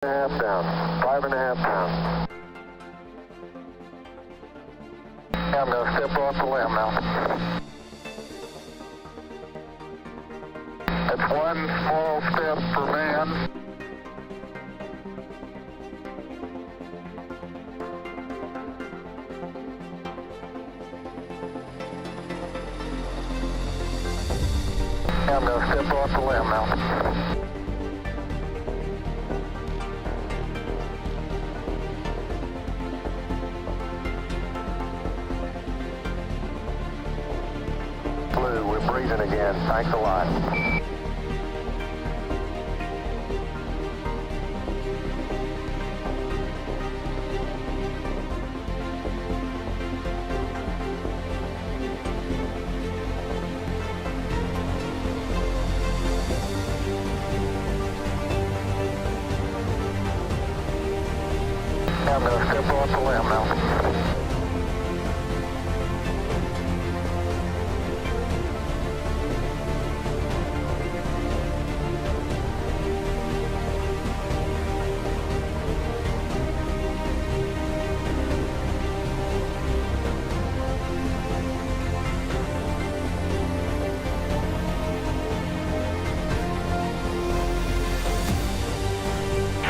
half down. 5.5 down. Yeah, I'm going to step off the limb now. That's one small step for man. Yeah, I'm going to step off the limb now. Blue, we're breathing again. Thanks a lot. I'm going to step off the limb now.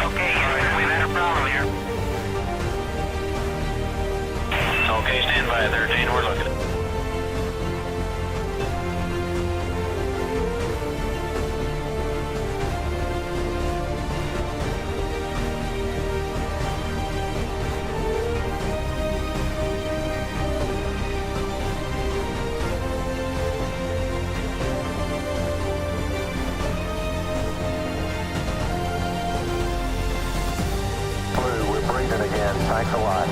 Okay, Houston, we've had a problem here. Okay, stand by there, Dane, we're looking. Blue, we're breathing again. Thanks a lot.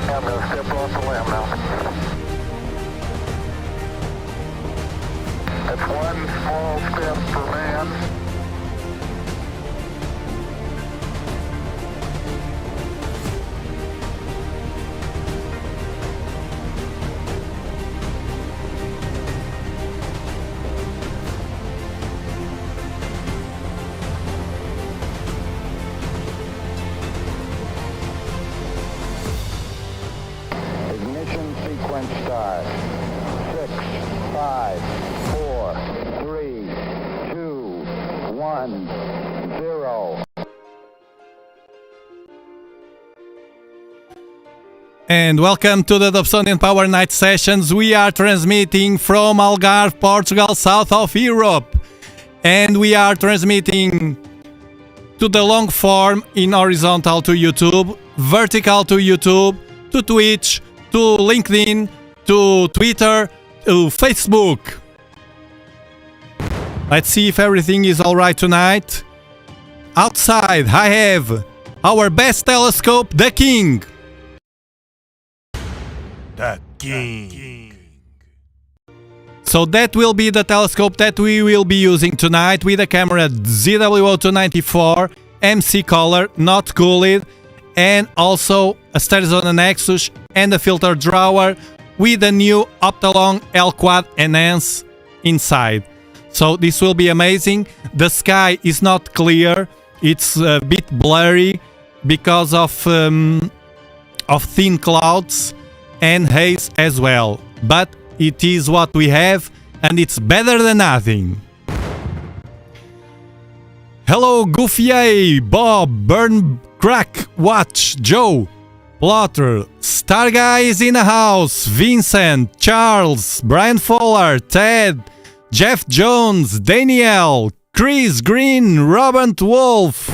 I'm going to step off the limb now. That's one small step for man. Ignition sequence start. 6, 5, 4, 3, 2, 1, 0. And welcome to the Dobsonian Power Night Sessions. We are transmitting from Algarve, Portugal, south of Europe. And we are transmitting to the long form in horizontal to YouTube, vertical to YouTube, to Twitch, to LinkedIn, to Twitter, to Facebook. Let's see if everything is alright tonight. Outside, I have our best telescope, the King. The King. So that will be the telescope that we will be using tonight with a camera ZW0294, MC color, not cooled, and also a Dobsonian Nexus and a filter drawer with a new Optalong L-Quad Enhance inside. So this will be amazing. The sky is not clear, it's a bit blurry because of thin clouds and haze as well. But it is what we have, and it's better than nothing. Hello, Goofy, Bob, Burn, Crack, Watch, Joe, Plotter, Star Guy is in the house, Vincent, Charles, Brian Fowler, Ted, Jeff Jones, Danielle, Chris Green, Robert Wolf.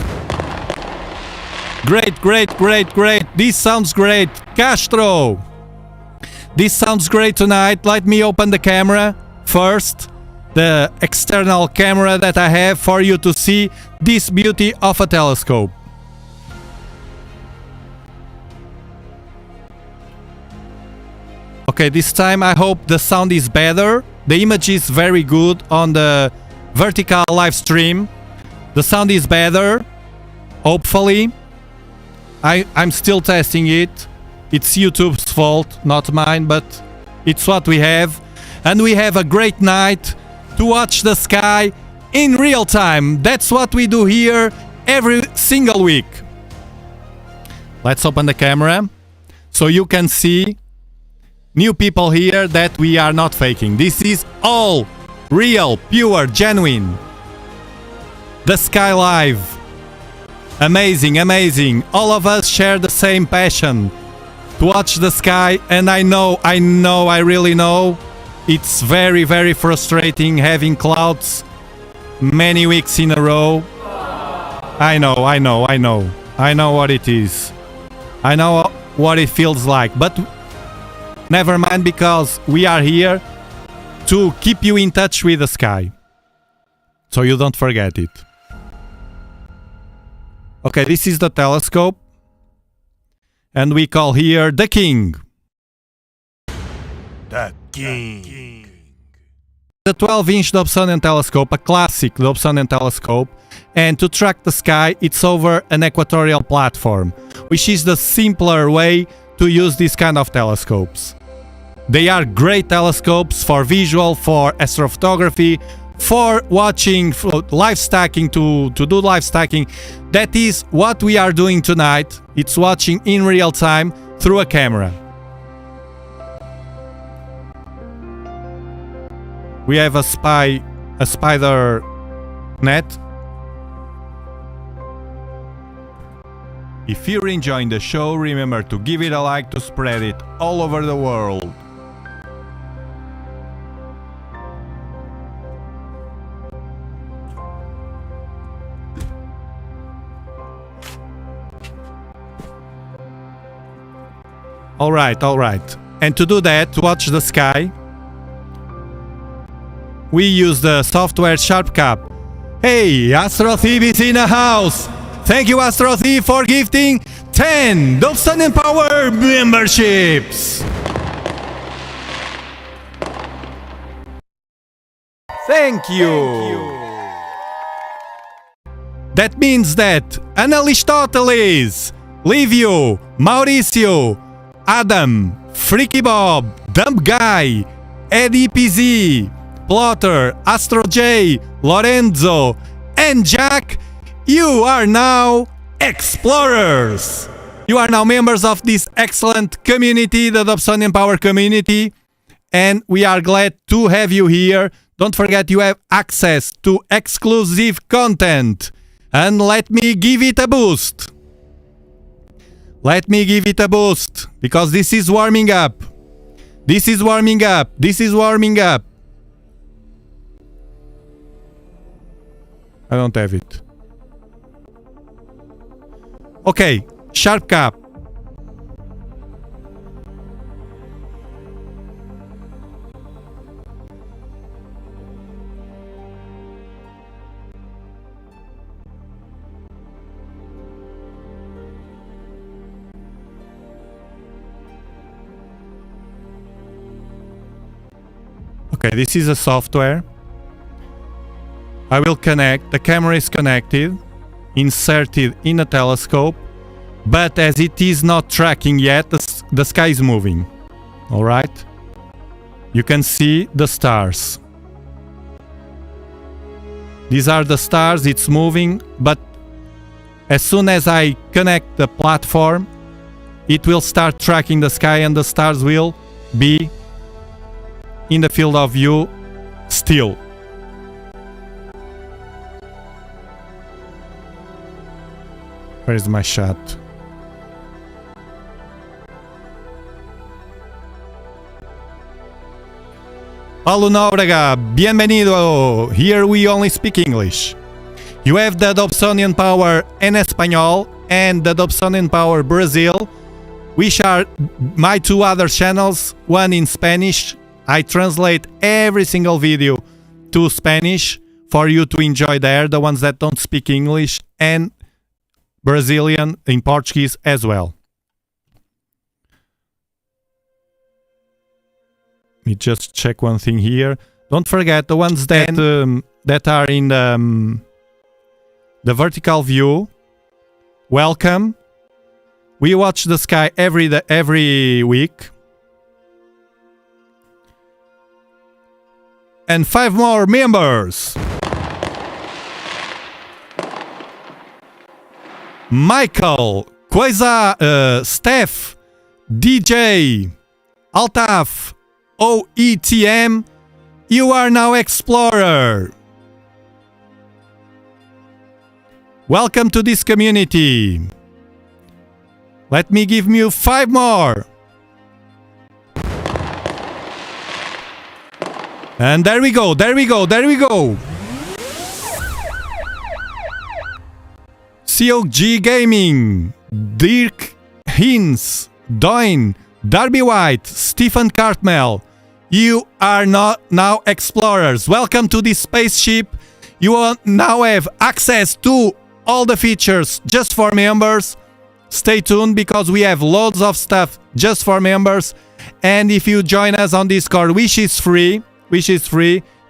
Great, great, great, great. This sounds great. Castro. This sounds great tonight. Let me open the camera first. the external camera that I have for you to see this beauty of a telescope. Okay, this time I hope the sound is better. The image is very good on the vertical live stream. The sound is better, hopefully. I'm still testing it. It's YouTube's fault, not mine, but it's what we have. And we have a great night to watch the sky in real time. That's what we do here every single week. Let's open the camera so you can see new people here that we are not faking. This is all real, pure, genuine. The sky live. Amazing, amazing. All of us share the same passion to watch the sky, and I really know it's very, very frustrating having clouds many weeks in a row. I know what it is. I know what it feels like, but never mind, because we are here to keep you in touch with the sky, so you don't forget it. Okay, this is the telescope, and we call here the King. The King. The 12-inch Dobsonian telescope, a classic Dobsonian telescope, and to track the sky, it's over an equatorial platform, which is the simpler way to use this kind of telescopes. They are great telescopes for visual, for astrophotography, for watching, for live stacking, to do live stacking. That is what we are doing tonight. It's watching in real time through a camera. We have a spider net. If you're enjoying the show, remember to give it a like to spread it all over the world. Alright. And to do that, to watch the sky, we use the software SharpCap. Hey, AstroThief is in the house! Thank you, AstroThief, for gifting 10 Dobsonian Power memberships! Thank you! That means that Analistoteles, Livio, Mauricio, Adam, Freaky Bob, Dump Guy, Eddie PZ, Plotter, Astro J, Lorenzo, and Jack, you are now explorers! You are now members of this excellent community, the Dobsonian Power community, and we are glad to have you here. Don't forget you have access to exclusive content. And let me give it a boost. Let me give it a boost, because this is warming up. This is warming up. This is warming up. I don't have it. Okay, SharpCap. Okay, this is a software. I will connect. The camera is connected, inserted in a telescope, but as it is not tracking yet, the sky is moving. All right? You can see the stars. These are the stars, it's moving, but as soon as I connect the platform, it will start tracking the sky and the stars will be in the field of view still. Where is my shot? Paulo Nóbrega, bienvenido! Here we only speak English. You have the Dobsonian Power en Español and the Dobsonian Power Brazil, which are my two other channels, one in Spanish. I translate every single video two Spanish for you to enjoy there, the ones that don't speak English, and Brazilian in Portuguese as well. Let me just check one thing here. Don't forget the ones that that are in the vertical view. Welcome. We watch the sky every week. And 5 more members. Michael, Quasar, Steph, DJ, Altaf, OETM, you are now Explorer. Welcome to this community. Let me give you 5 more. And there we go. COG Gaming, Dirk Hins, Doyne, Darby White, Stephen Cartmel. You are now explorers. Welcome to this spaceship. You now have access to all the features just for members. Stay tuned because we have loads of stuff just for members. And if you join us on Discord, which is free,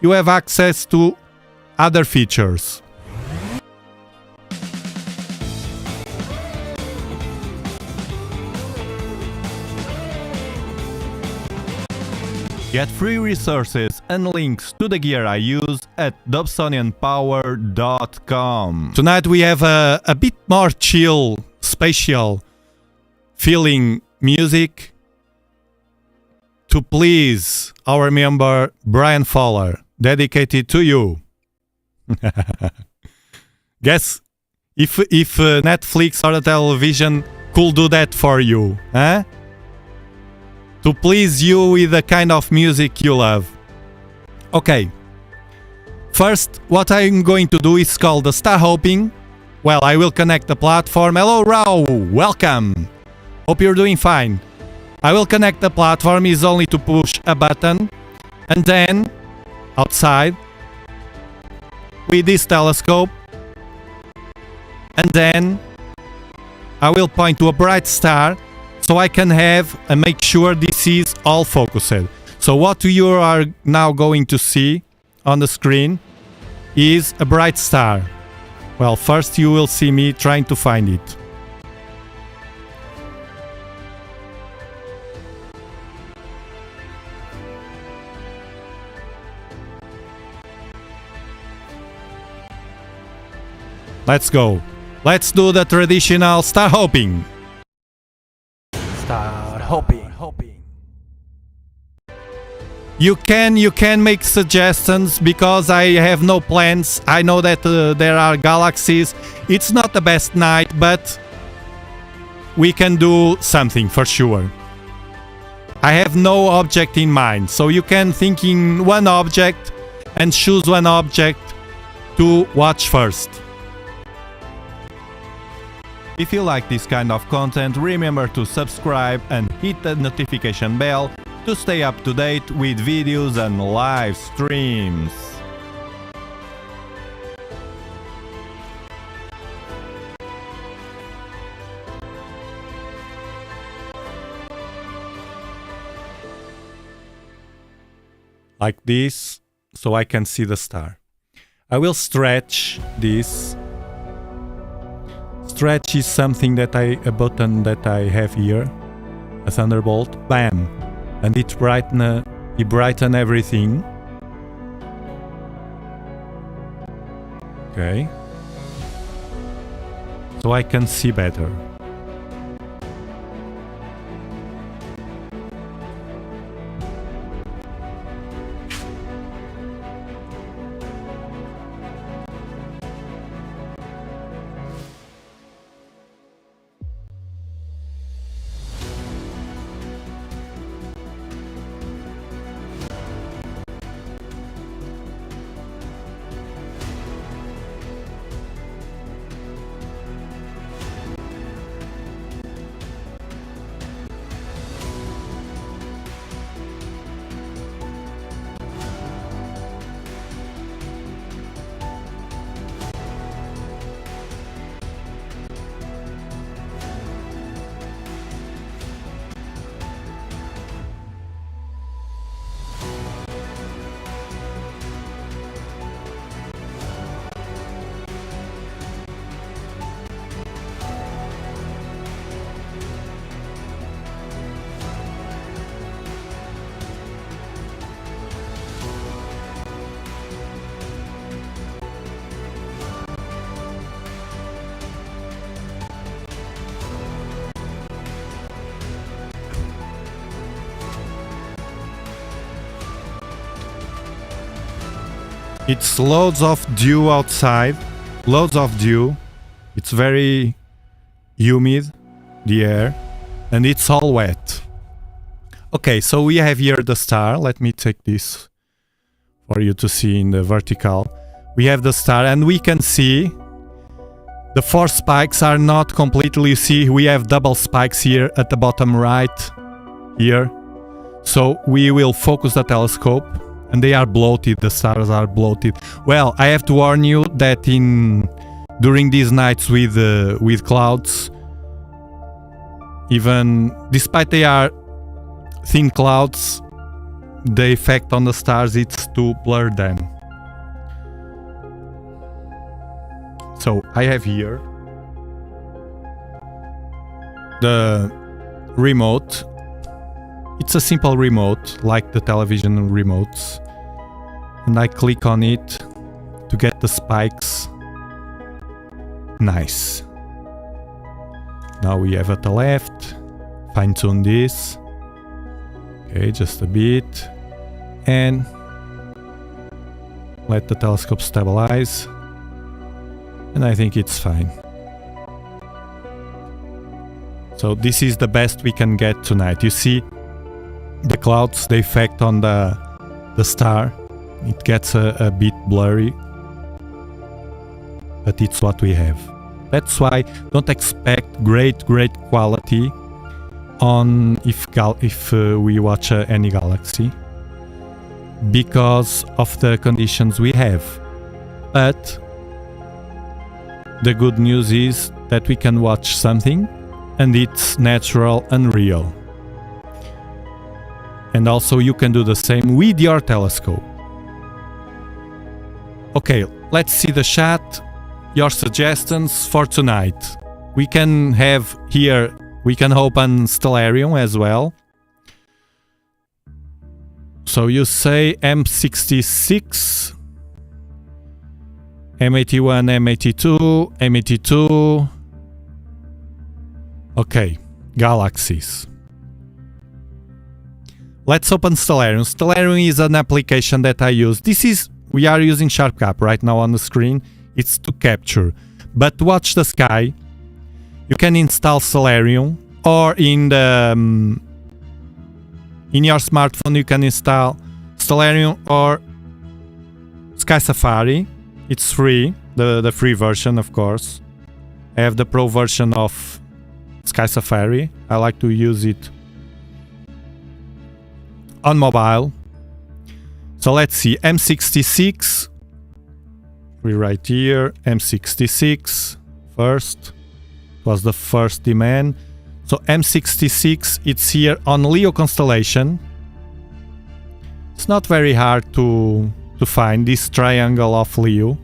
you have access to other features. Get free resources and links to the gear I use at dobsonianpower.com. Tonight we have a bit more chill, spatial feeling music to please our member Brian Fowler, dedicated to you. Guess if Netflix or the television could do that for you, huh? To please you with the kind of music you love. Okay. First, what I'm going to do is called the star hopping. Well, I will connect the platform. Hello, Rao. Welcome. Hope you're doing fine. I will connect the platform. Is only to push a button. And then, outside, with this telescope. And then, I will point to a bright star so I can have and make sure this is all focused. So what you are now going to see on the screen is a bright star. Well, first you will see me trying to find it. Let's go. Let's do the traditional star hopping. Start hopping. You can make suggestions because I have no plans. I know that there are galaxies. It's not the best night, but we can do something for sure. I have no object in mind, so you can think in one object and choose one object to watch first. If you like this kind of content, remember to subscribe and hit the notification bell to stay up to date with videos and live streams. Like this, so I can see the star. I will stretch this. Stretch is something that a button that I have here, a thunderbolt, bam, and it brighten everything. Okay, so I can see better. It's loads of dew outside, loads of dew. It's very humid, the air, and it's all wet. Okay, so we have here the star. Let me take this for you to see in the vertical. We have the star, and we can see the 4 spikes are not completely, you see, we have double spikes here at the bottom right, here. So we will focus the telescope, and they are bloated, the stars are bloated. Well, I have to warn you that during these nights with clouds, even despite they are thin clouds, the effect on the stars it's to blur them. So I have here the remote. It's a simple remote like the television remotes, and I click on it to get the spikes. Nice. Now we have at the left, fine tune this. Okay, just a bit, and let the telescope stabilize, and I think it's fine. So this is the best we can get tonight. You see the clouds, the effect on the star, it gets a bit blurry, but it's what we have. That's why don't expect great quality on if we watch any galaxy, because of the conditions we have. But the good news is that we can watch something and it's natural and real. And also you can do the same with your telescope. Okay, let's see the chat. Your suggestions for tonight. We can have here, we can open Stellarium as well. So you say M66, M81, M82, M82. Okay, galaxies. Let's open Stellarium. Stellarium is an application that I use. We are using SharpCap right now on the screen. It's to capture. But watch the sky. You can install Stellarium, or in your smartphone you can install Stellarium or Sky Safari. It's free, the free version, of course. I have the pro version of Sky Safari. I like to use it on mobile. So let's see, M66. We write here M66 first. Was the first demand. So M66, it's here on Leo constellation. It's not very hard to find this triangle of Leo.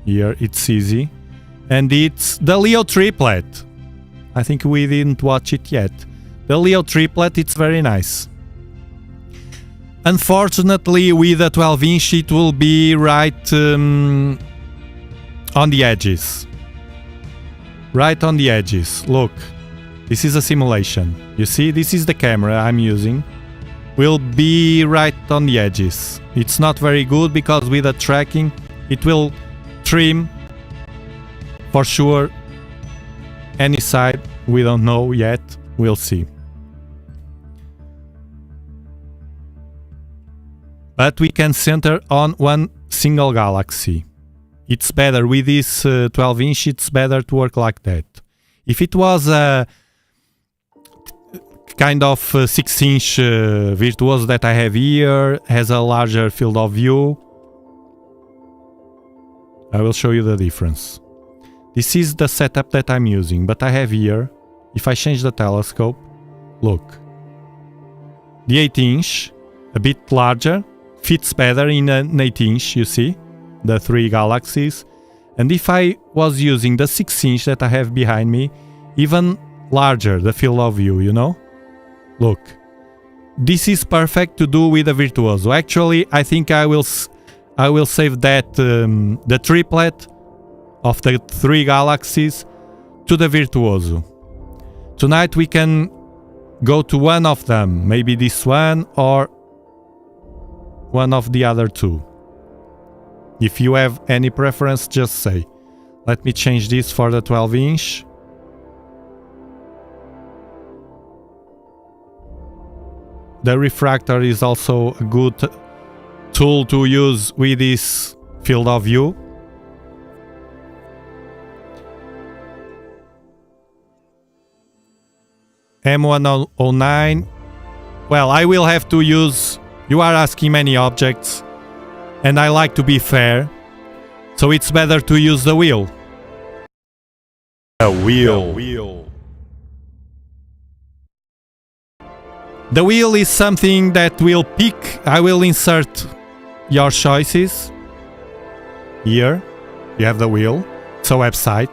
Here it's easy. And it's the Leo triplet. I think we didn't watch it yet. The Leo triplet, it's very nice. Unfortunately, with a 12-inch, it will be right on the edges. Right on the edges. Look, this is a simulation. You see, this is the camera I'm using. Will be right on the edges. It's not very good because with the tracking, it will trim for sure any side. We don't know yet. We'll see. But we can center on one single galaxy. It's better with this 12-inch, it's better to work like that. If it was a kind of 6-inch Virtuoso that I have here, has a larger field of view, I will show you the difference. This is the setup that I'm using, but I have here, if I change the telescope, look. The 8-inch, a bit larger, fits better in an 8-inch, you see, the 3 galaxies. And if I was using the 6-inch that I have behind me, even larger, the field of view, you know? Look, this is perfect to do with a Virtuoso. Actually, I think I will save that, the triplet of the 3 galaxies to the Virtuoso. Tonight we can go to one of them, maybe this one or one of the other two. If you have any preference, just say. Let me change this for the 12-inch. The refractor is also a good tool to use with this field of view. M109. Well, I will have to use... You are asking many objects, and I like to be fair, so it's better to use the wheel. The wheel. The wheel is something that will pick. I will insert your choices. Here, you have the wheel. It's a website.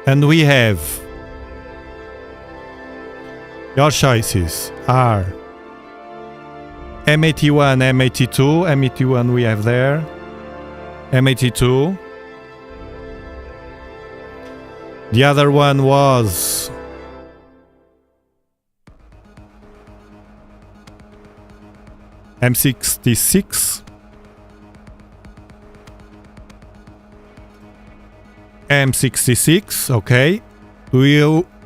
And we have... Your choices are M81, M82. M81 we have there. M82. The other one was M66. M66, okay.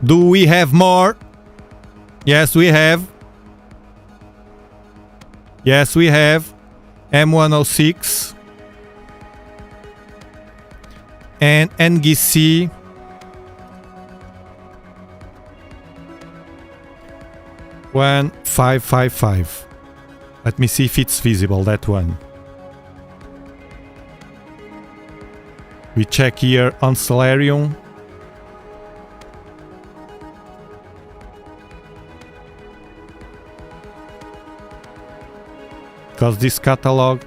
Do we have more? Yes, we have. Yes, we have. M106. And NGC. $1,555. Let me see if it's feasible, that one. We check here on Solarium. Because this catalog...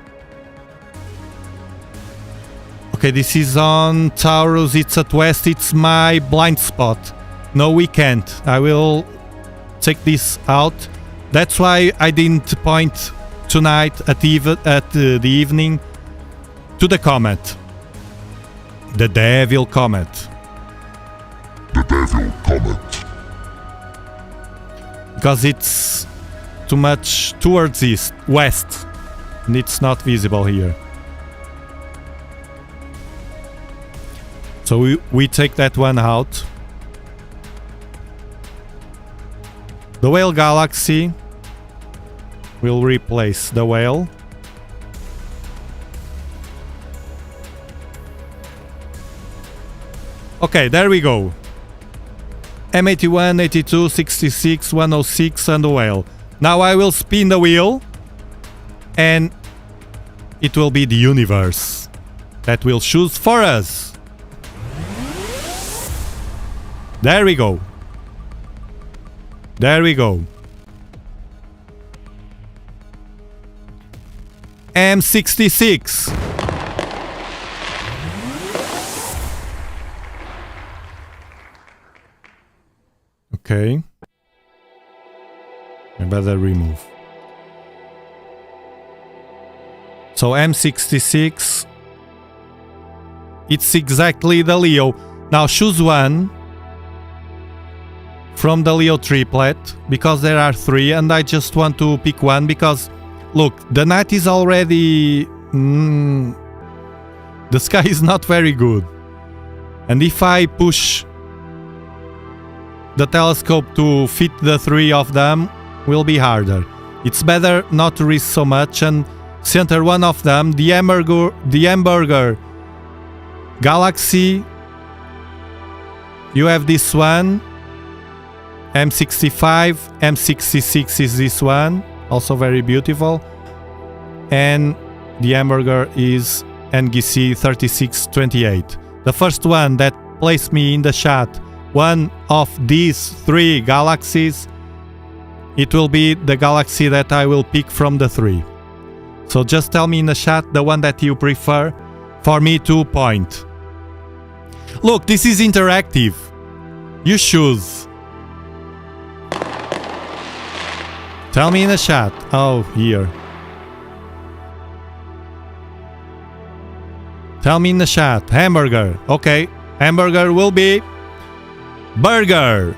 Okay, this is on Taurus, it's at West, it's my blind spot. No, we can't. I will take this out. That's why I didn't point tonight at the evening to the comet. The Devil Comet. The Devil Comet. Because it's too much towards west, and it's not visible here. So we take that one out. The Whale Galaxy will replace the Whale. Okay, there we go. M81, 82, 66, 106 and the Whale. Now I will spin the wheel and it will be the universe that will choose for us. There we go. There we go. M66. Okay. I better remove. So M66. It's exactly the Leo. Now choose one from the Leo triplet, because there are three and I just want to pick one because look, the night is already... the sky is not very good. And if I push the telescope to fit the three of them, will be harder. It's better not to risk so much and center one of them, the Hamburger Galaxy. You have this one. M65, M66 is this one, also very beautiful. And the Hamburger is NGC 3628. The first one that placed me in the shot, one of these three galaxies, it will be the galaxy that I will pick from the three. So just tell me in the chat the one that you prefer for me to point. Look, this is interactive. You choose. Tell me in the chat. Oh, here. Tell me in the chat. Hamburger. Okay. Hamburger will be... Burger.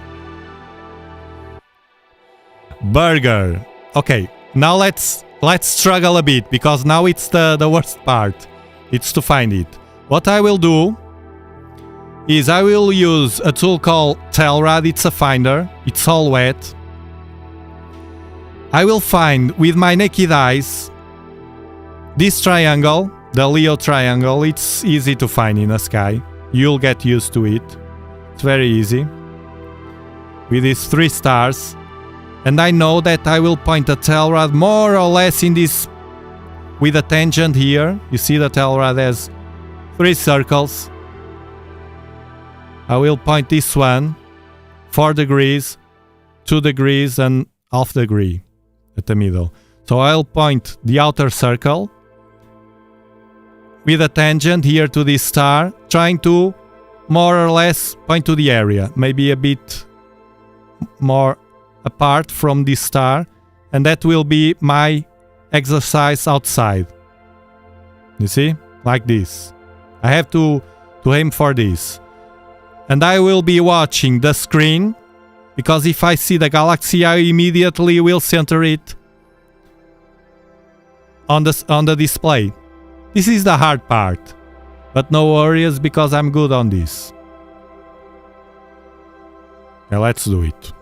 Burger. Okay, now let's struggle a bit, because now it's the worst part. It's to find it. What I will do is I will use a tool called Telrad. It's a finder. It's all wet. I will find with my naked eyes this triangle, the Leo triangle. It's easy to find in the sky. You'll get used to it. It's very easy. With these 3 stars. And I know that I will point the Telrad more or less in this, with a tangent here. You see the Telrad has 3 circles. I will point this one 4 degrees, 2 degrees and half degree at the middle. So I'll point the outer circle with a tangent here to this star, trying to more or less point to the area, maybe a bit more apart from this star, and that will be my exercise outside. You see? Like this. I have to aim for this. And I will be watching the screen, because if I see the galaxy, I immediately will center it on the display. This is the hard part, but no worries, because I'm good on this. Okay, let's do it.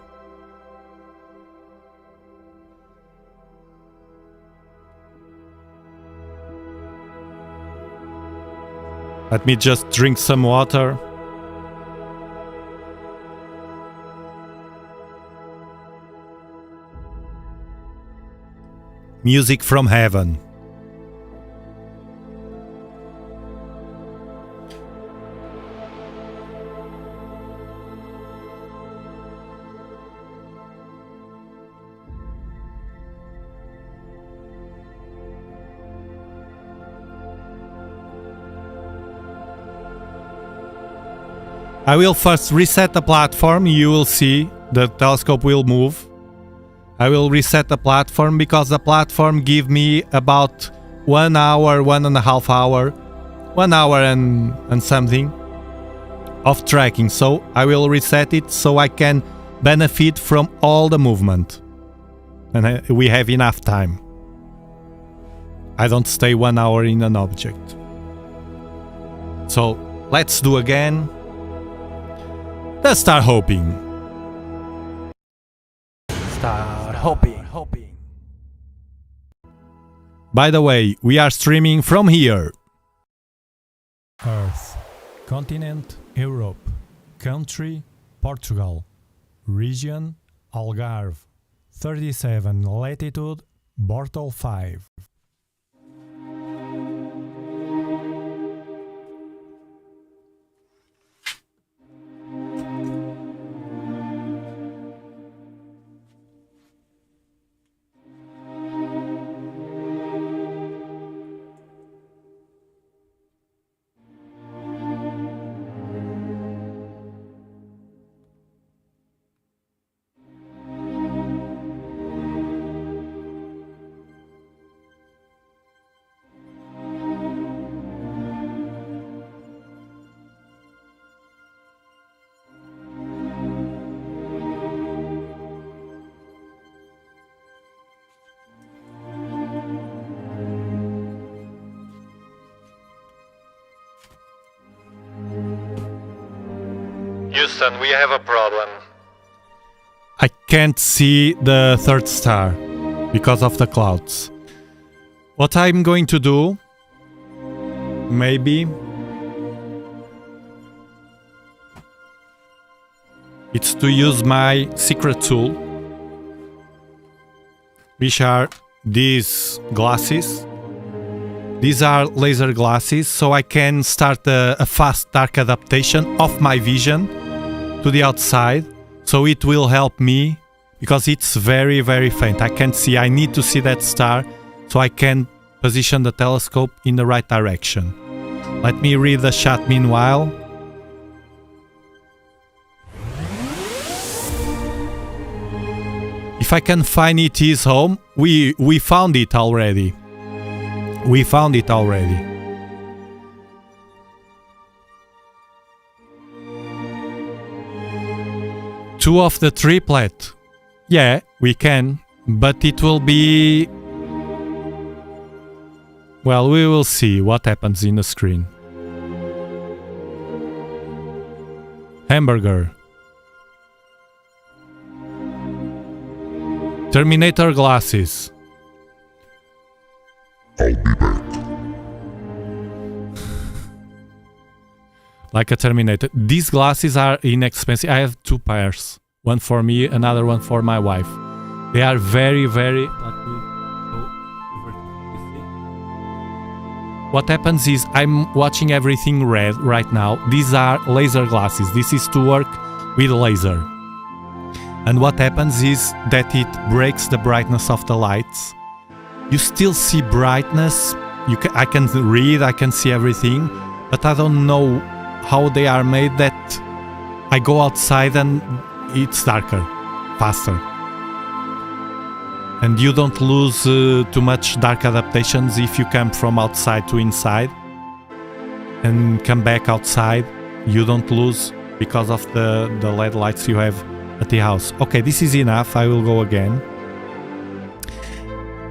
Let me just drink some water. Music from heaven. I will first reset the platform. You will see the telescope will move. I will reset the platform, because the platform give me about 1 hour, 1.5 hour, 1 hour and something of tracking. So I will reset it so I can benefit from all the movement. And we have enough time. I don't stay 1 hour in an object. So let's do again. Let's start hoping. Start hoping. By the way, we are streaming from here. Earth. Continent, Europe. Country, Portugal. Region, Algarve. 37 latitude, Bortle 5. Houston, we have a problem. I can't see the 3rd star because of the clouds. What I'm going to do, maybe, it's to use my secret tool, which are these glasses. These are laser glasses, so I can start a fast dark adaptation of my vision to the outside, so it will help me, because it's very, very faint. I can't see. I need to see that star so I can position the telescope in the right direction. Let me read the chat meanwhile. If I can find it is home. We found it already. We found it already. Two of the triplet. Yeah, We can, but it will be... Well, we will see what happens in the screen. Hamburger. Terminator glasses. I'll be back. Like a Terminator. These glasses are inexpensive. I have 2 pairs. One for me, another one for my wife. They are very, very... Let me go over to PC. What happens is I'm watching everything red right now. These are laser glasses. This is to work with laser. And what happens is that it breaks the brightness of the lights. You still see brightness. I can read, I can see everything, but I don't know how they are made that I go outside and it's darker, faster. And you don't lose too much dark adaptations if you come from outside to inside and come back outside. You don't lose because of the LED lights you have at the house. Okay, this is enough. I will go again.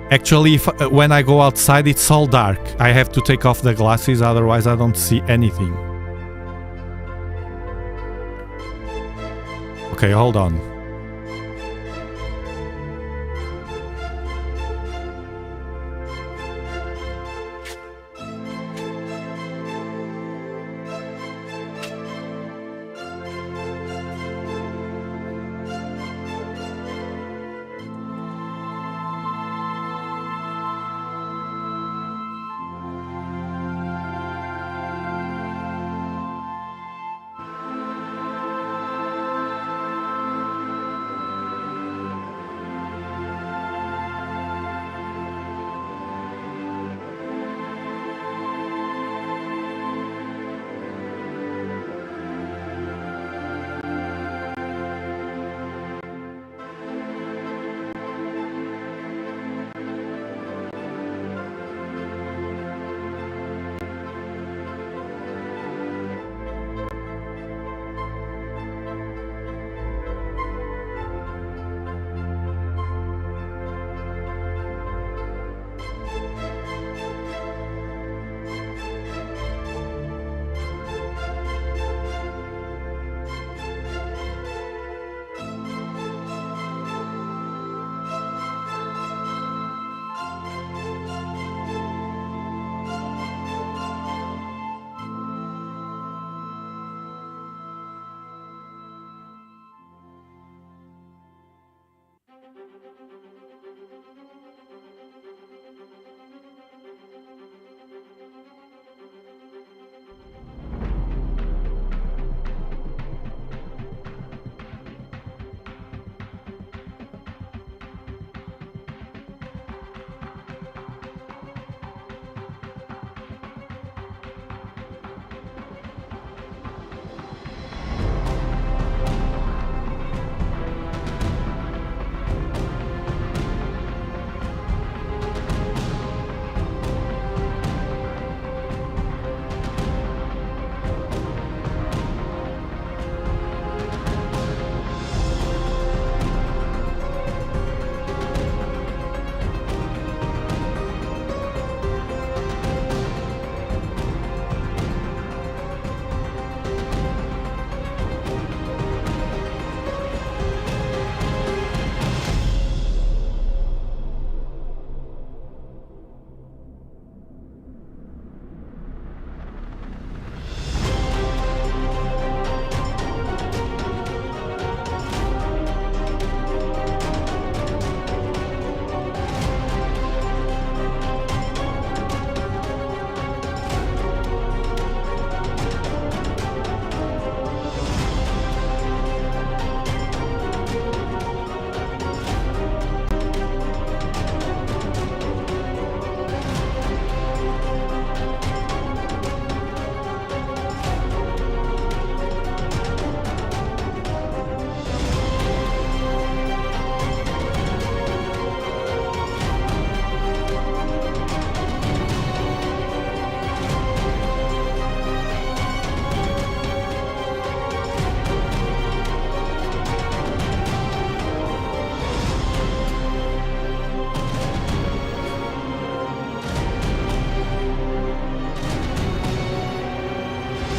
Actually, when I go outside, it's all dark. I have to take off the glasses, otherwise I don't see anything. Okay, hold on.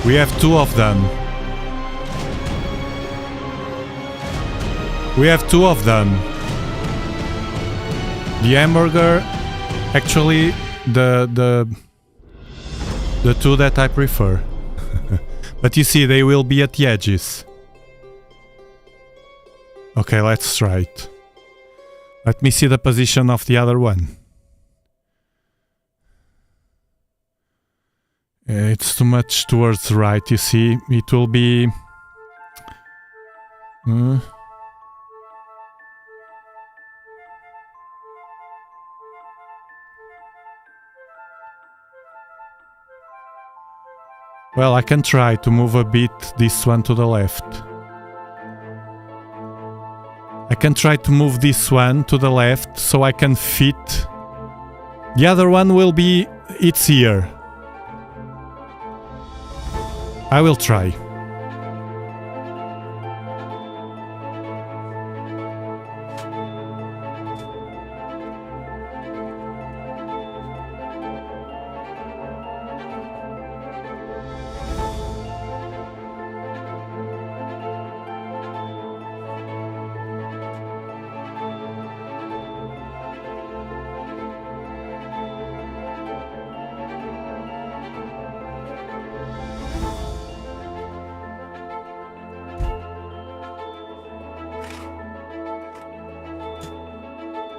We have two of them. We have two of them. The hamburger, actually, the two that I prefer. But you see, they will be at the edges. Okay, let's try it. Let me see the position of the other one. It's too much towards the right, you see. It will be... Well, I can try to move a bit this one to the left. I can try to move this one to the left so I can fit. The other one will be... it's here. I will try.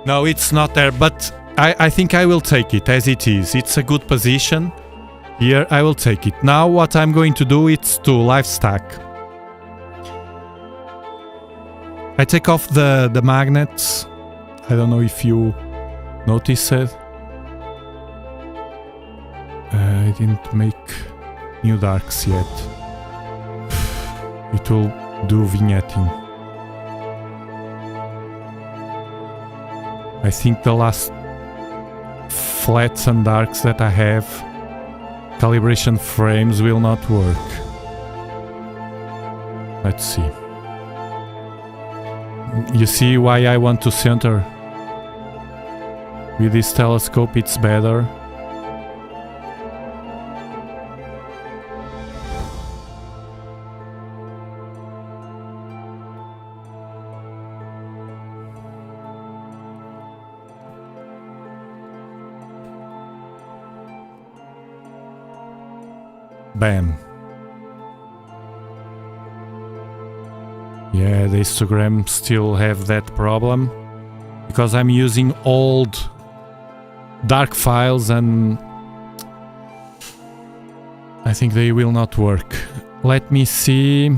No, it's not there, but I think I will take it as it is. It's a good position. Here, I will take it. Now, what I'm going to do is to live stack. I take off the magnets. I don't know if you noticed it. I didn't make new darks yet. It will do vignetting. I think the last flats and darks that I have, calibration frames will not work. Let's see. You see why I want to center? With this telescope it's better. Bam. Yeah, the histogram still have that problem because I'm using old dark files and I think they will not work. Let me see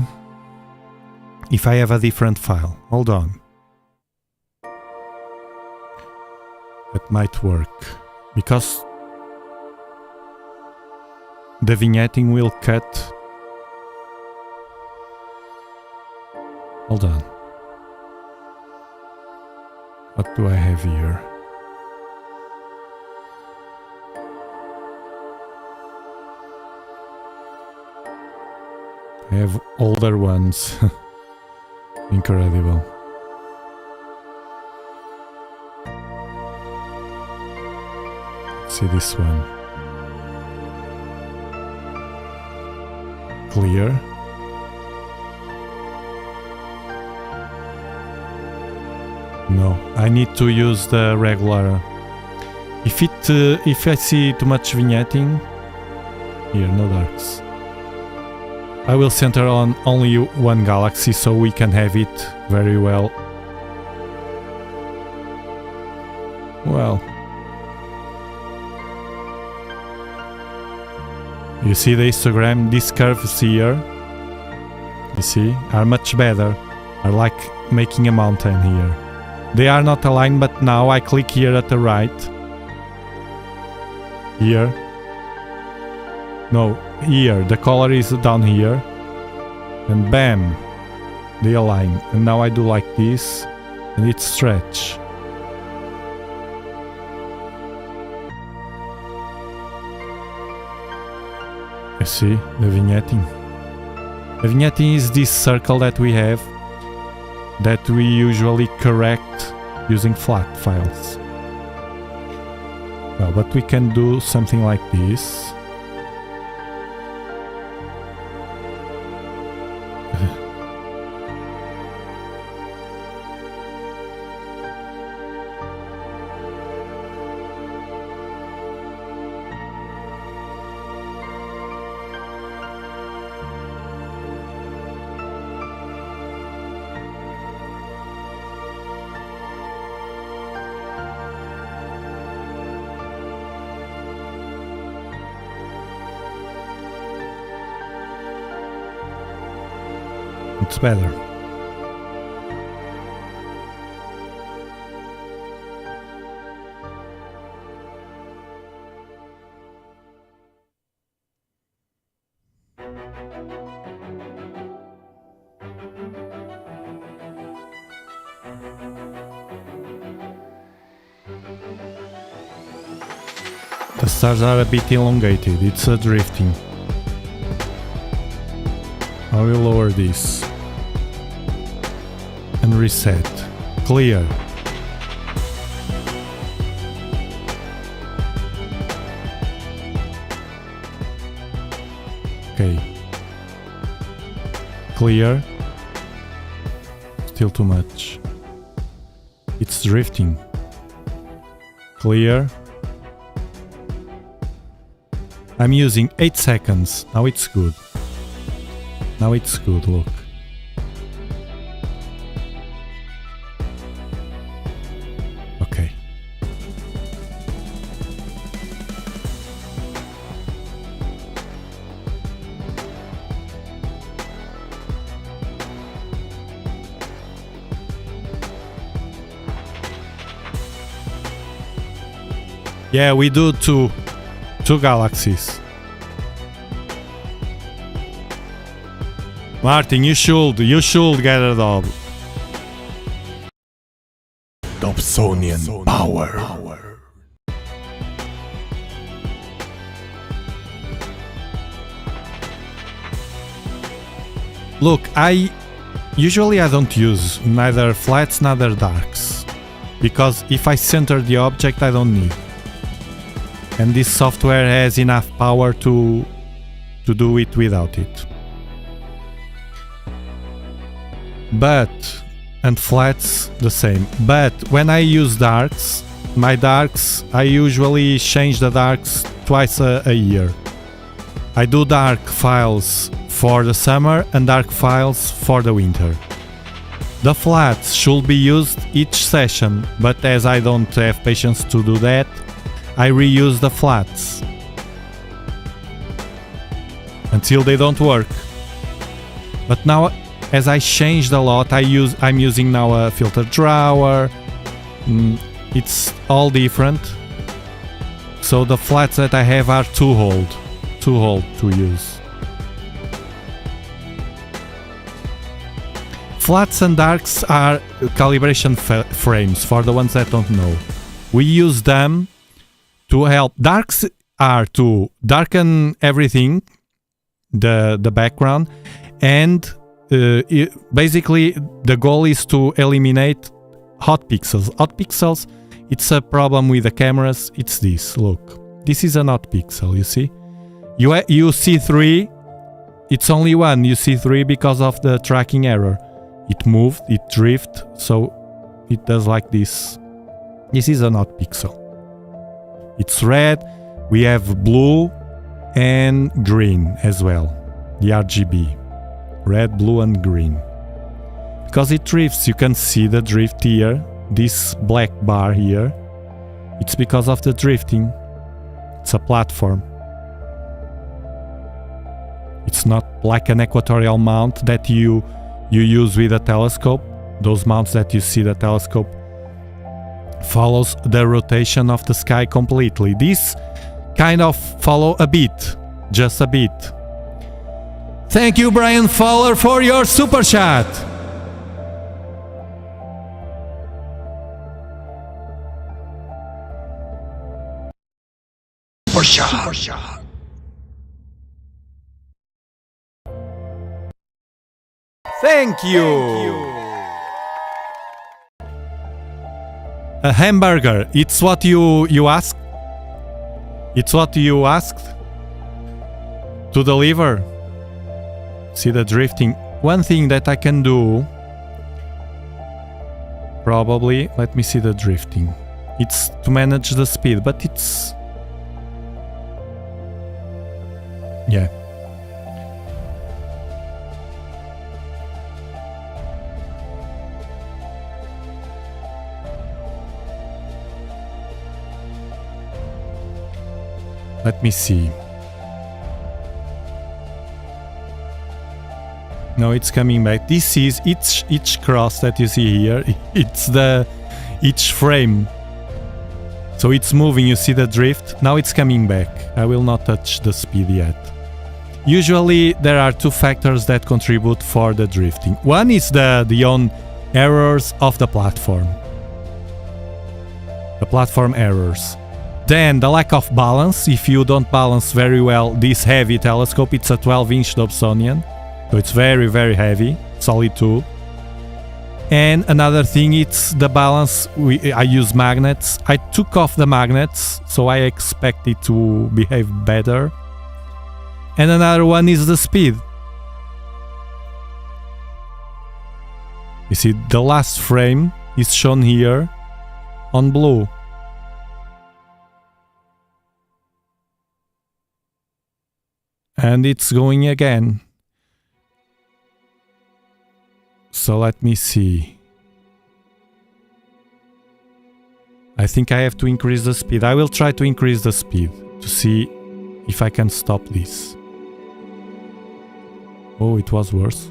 if I have a different file. Hold on. That might work because the vignetting will cut. Hold on. What do I have here? I have older ones. Incredible. Let's see this one. Clear. No, I need to use the regular. If I see too much vignetting, here no darks. I will center on only one galaxy so we can have it very well. Well, you see the histogram, these curves here, you see, are much better, are like making a mountain here. They are not aligned, but now I click here at the right, here, no, here, the color is down here, and bam, they align, and now I do like this, and it stretch. You see, the vignetting. The vignetting is this circle that we have, that we usually correct using flat files. Well, but we can do something like this. it's better. The stars are a bit elongated, it's drifting. I will lower this and reset. Clear. Okay. Clear. Still too much. It's drifting. Clear. I'm using 8 seconds. Now it's good. Now it's good, look. Okay. Yeah, we do two galaxies. Martin, you should get a Dob. Dobsonian power. Look, I don't use neither flats neither darks, because if I center the object I don't need. And this software has enough power to do it without it. And flats the same. But when I use darks, my darks, I usually change the darks twice a year. I do dark files for the summer and dark files for the winter. The flats should be used each session, but as I don't have patience to do that, I reuse the flats until they don't work. But now, as I changed a lot, I'm using now a filter drawer. It's all different. So the flats that I have are too old to use. Flats and darks are calibration frames for the ones that don't know. We use them to help. Darks are to darken everything, the background, and basically the goal is to eliminate hot pixels. Hot pixels, it's a problem with the cameras. It's this, look. This is an hot pixel, you see? You see 3, it's only 1. You see 3 because of the tracking error. It moved, it drifted, so it does like this. This is an hot pixel. It's red, we have blue and green as well, the RGB. Red, blue and green. Because it drifts, you can see the drift here, this black bar here. It's because of the drifting. It's a platform. It's not like an equatorial mount that you use with a telescope. Those mounts that you see the telescope follows the rotation of the sky completely. This kind of follow a bit, just a bit. Thank you, Brian Fowler, for your super chat. Super shot. Thank you. A hamburger. It's what you asked. It's what you asked to deliver. See the drifting. One thing that I can do, probably, let me see the drifting. It's to manage the speed, but it's, yeah. Let me see. No, it's coming back. This is each cross that you see here. It's the each frame. So it's moving. You see the drift. Now it's coming back. I will not touch the speed yet. Usually there are two factors that contribute for the drifting. One is the own errors of the platform. The platform errors. Then the lack of balance. If you don't balance very well this heavy telescope, it's a 12-inch Dobsonian. So it's very, very heavy, solid tube. And another thing, it's the balance. I use magnets. I took off the magnets, so I expect it to behave better. And another one is the speed. You see, the last frame is shown here on blue. And it's going again. So let me see. I think I have to increase the speed. I will try to increase the speed to see if I can stop this. Oh, it was worse.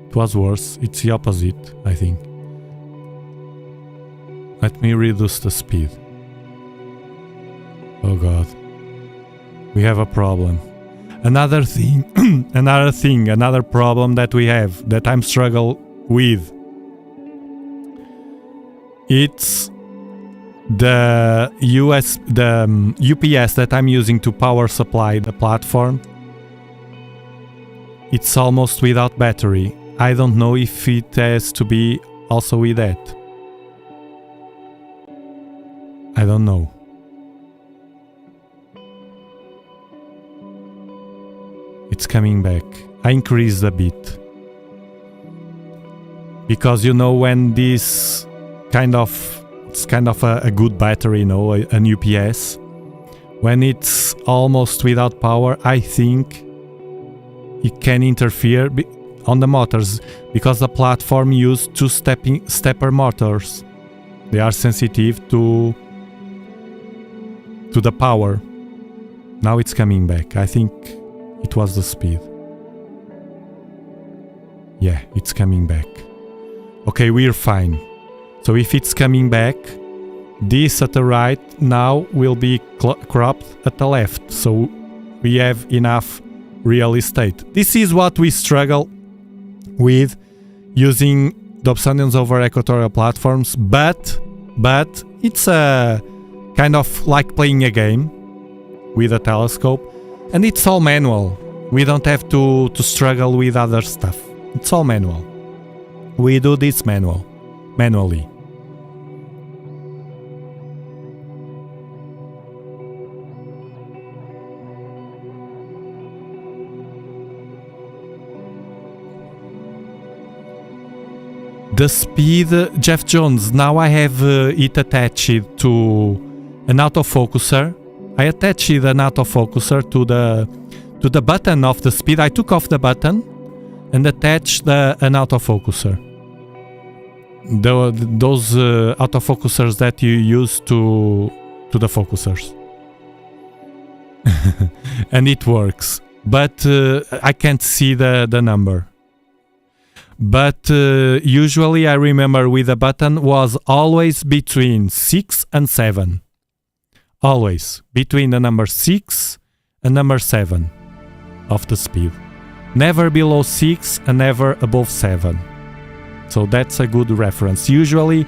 It was worse. It's the opposite, I think. Let me reduce the speed. Oh god. We have a problem. Another thing, another problem that we have, that I'm struggling with. It's the UPS that I'm using to power supply the platform. It's almost without battery. I don't know if it has to be also with that. I don't know. It's coming back. I increased a bit. Because you know, when this it's kind of a good battery, you know, an UPS. When it's almost without power, I think it can interfere on the motors, because the platform used two stepper motors. They are sensitive to the power. Now it's coming back. I think it was the speed. Yeah, it's coming back. Okay, we're fine. So if it's coming back, this at the right now will be cropped at the left. So we have enough real estate. This is what we struggle with using Dobsonians over equatorial platforms, but it's a kind of like playing a game with a telescope, and it's all manual. We don't have to struggle with other stuff. It's all manual. We do this manually. The speed, Jeff Jones, now I have it attached to an autofocuser. I attached an autofocuser to the button of the speed. I took off the button and attached an autofocuser. Those autofocusers that you use to the focusers. And it works. But I can't see the number. But usually I remember with the button was always between 6 and 7. Always between the number 6 and number 7 of the speed. Never below 6 and never above 7. So that's a good reference. Usually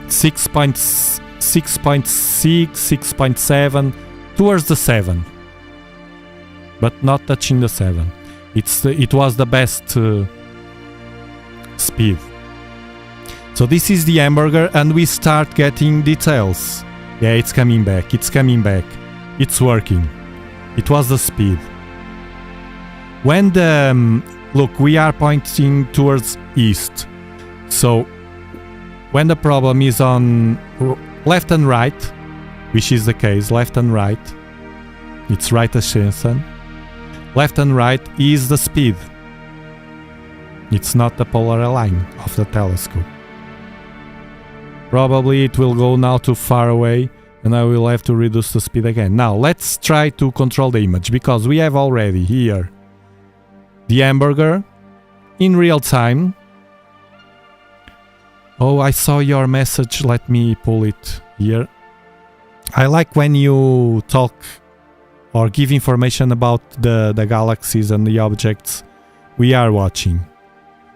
6.6, 6.7 towards the 7. But not touching the 7. It was the best speed. So this is the hamburger, and we start getting details. Yeah, it's coming back. It's coming back. It's working. It was the speed. When the look, we are pointing towards east. So when the problem is on left and right, which is the case, left and right, it's right ascension. Left and right is the speed. It's not the polar line of the telescope. Probably it will go now too far away And I will have to reduce the speed again. Now, let's try to control the image, because we have already here the hamburger in real time. Oh, I saw your message. Let me pull it here. I like when you talk or give information about the galaxies and the objects we are watching.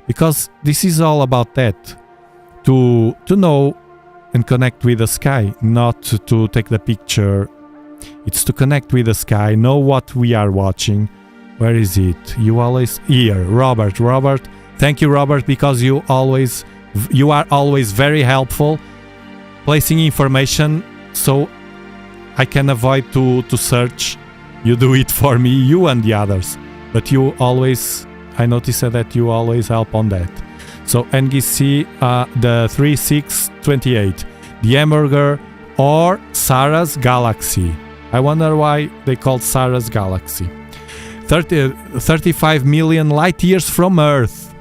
Because this is all about that. To know and connect with the sky, not to take the picture. It's to connect with the sky, know what we are watching. Where is it? You always... Here, Robert. Robert, thank you, Robert, because you are always very helpful placing information so I can avoid to search. You do it for me, you and the others. But you always... I noticed that you always help on that. So NGC, the 3628, the hamburger or Sarah's Galaxy. I wonder why they called Sarah's Galaxy. 35 million light years from Earth.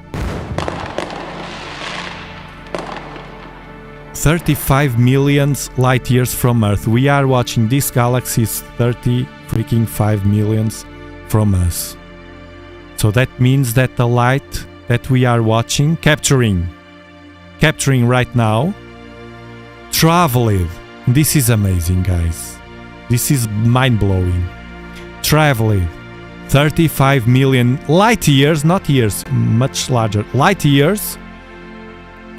35 million light years from Earth. We are watching this galaxy is 5 million from us. So that means that the light that we are watching, capturing right now, traveled. This is amazing, guys. This is mind-blowing. Traveled 35 million light years, not years, much larger, light years,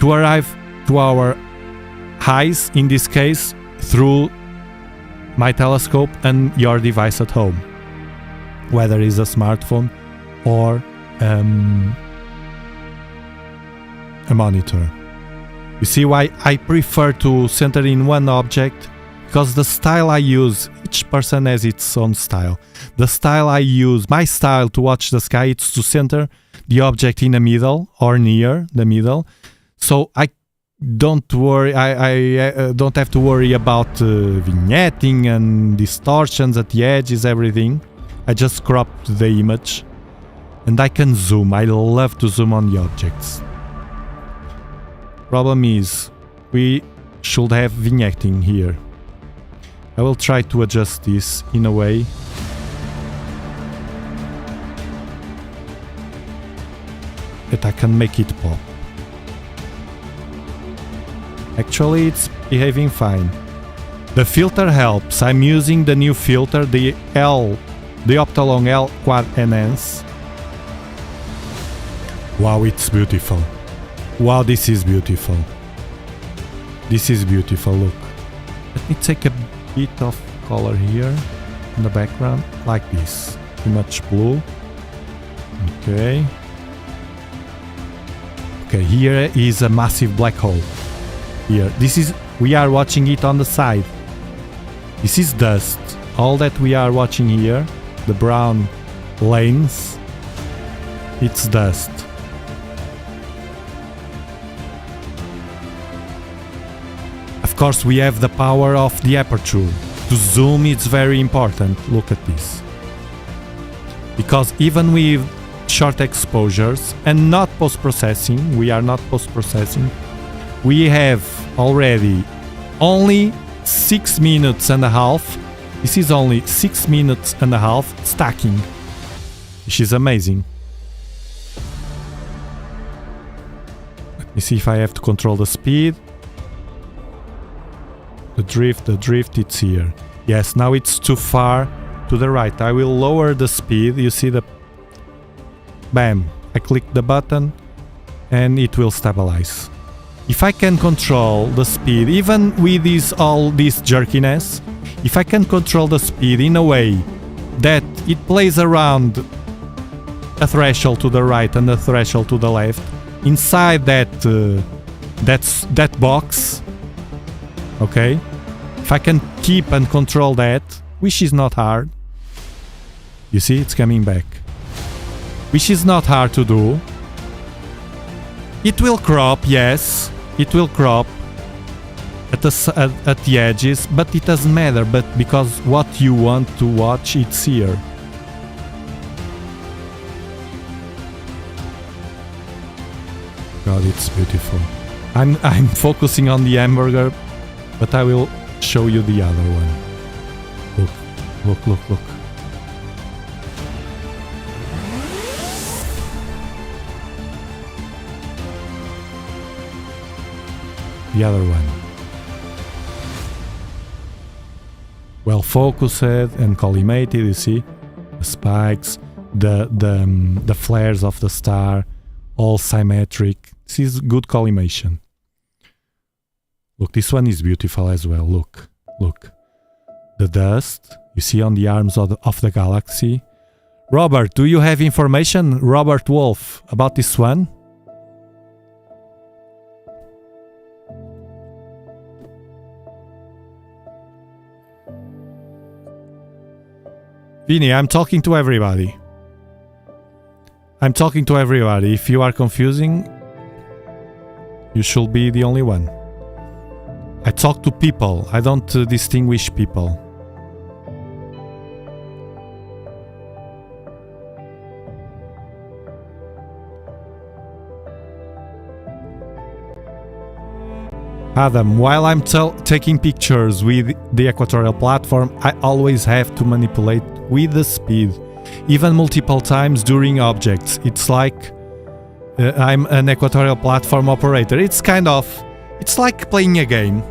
to arrive to our eyes, in this case, through my telescope and your device at home, whether it's a smartphone or a monitor. You see why I prefer to center in one object? Because the style I use, each person has its own style. The style I use, my style to watch the sky, it's to center the object in the middle or near the middle. So I don't worry, I don't have to worry about vignetting and distortions at the edges, everything. I just crop the image and I can zoom. I love to zoom on the objects. Problem is, we should have vignetting here. I will try to adjust this in a way that I can make it pop. Actually, it's behaving fine. The filter helps. I'm using the new filter, the Optolong L Quad Enhance. Wow, it's beautiful. Wow, this is beautiful. This is beautiful, look. Let me take a bit of color here in the background, like this. Too much blue. Okay. Okay, here is a massive black hole. Here, this is, we are watching it on the side. This is dust. All that we are watching here, the brown lanes, it's dust. Of course, we have the power of the aperture. To zoom, it's very important. Look at this. Because even with short exposures and not post-processing, we are not post-processing, we have already only 6 minutes and a half. This is only 6 minutes and a half stacking, which is amazing. Let me see if I have to control the speed. The drift, it's here. Yes, now it's too far to the right. I will lower the speed. You see the... Bam! I click the button and it will stabilize. If I can control the speed, even with all this jerkiness, if I can control the speed in a way that it plays around a threshold to the right and a threshold to the left, inside that box, okay? If I can keep and control that, which is not hard. You see, it's coming back. Which is not hard to do. It will crop, yes. It will crop at the edges, but it doesn't matter, but because what you want to watch, it's here. God, it's beautiful. I'm focusing on the hamburger, but I will show you the other one. Look, look, look, look. The other one. Well focused and collimated, you see? The spikes, the flares of the star, all symmetric. This is good collimation. Look, this one is beautiful as well. Look, look. The dust you see on the arms of the galaxy. Robert, do you have information, Robert Wolf, about this one? Vinny, I'm talking to everybody. I'm talking to everybody. If you are confusing, you should be the only one. I talk to people. I don't distinguish people. Adam, while I'm taking pictures with the equatorial platform, I always have to manipulate with the speed, even multiple times during objects. It's like I'm an equatorial platform operator. It's like playing a game.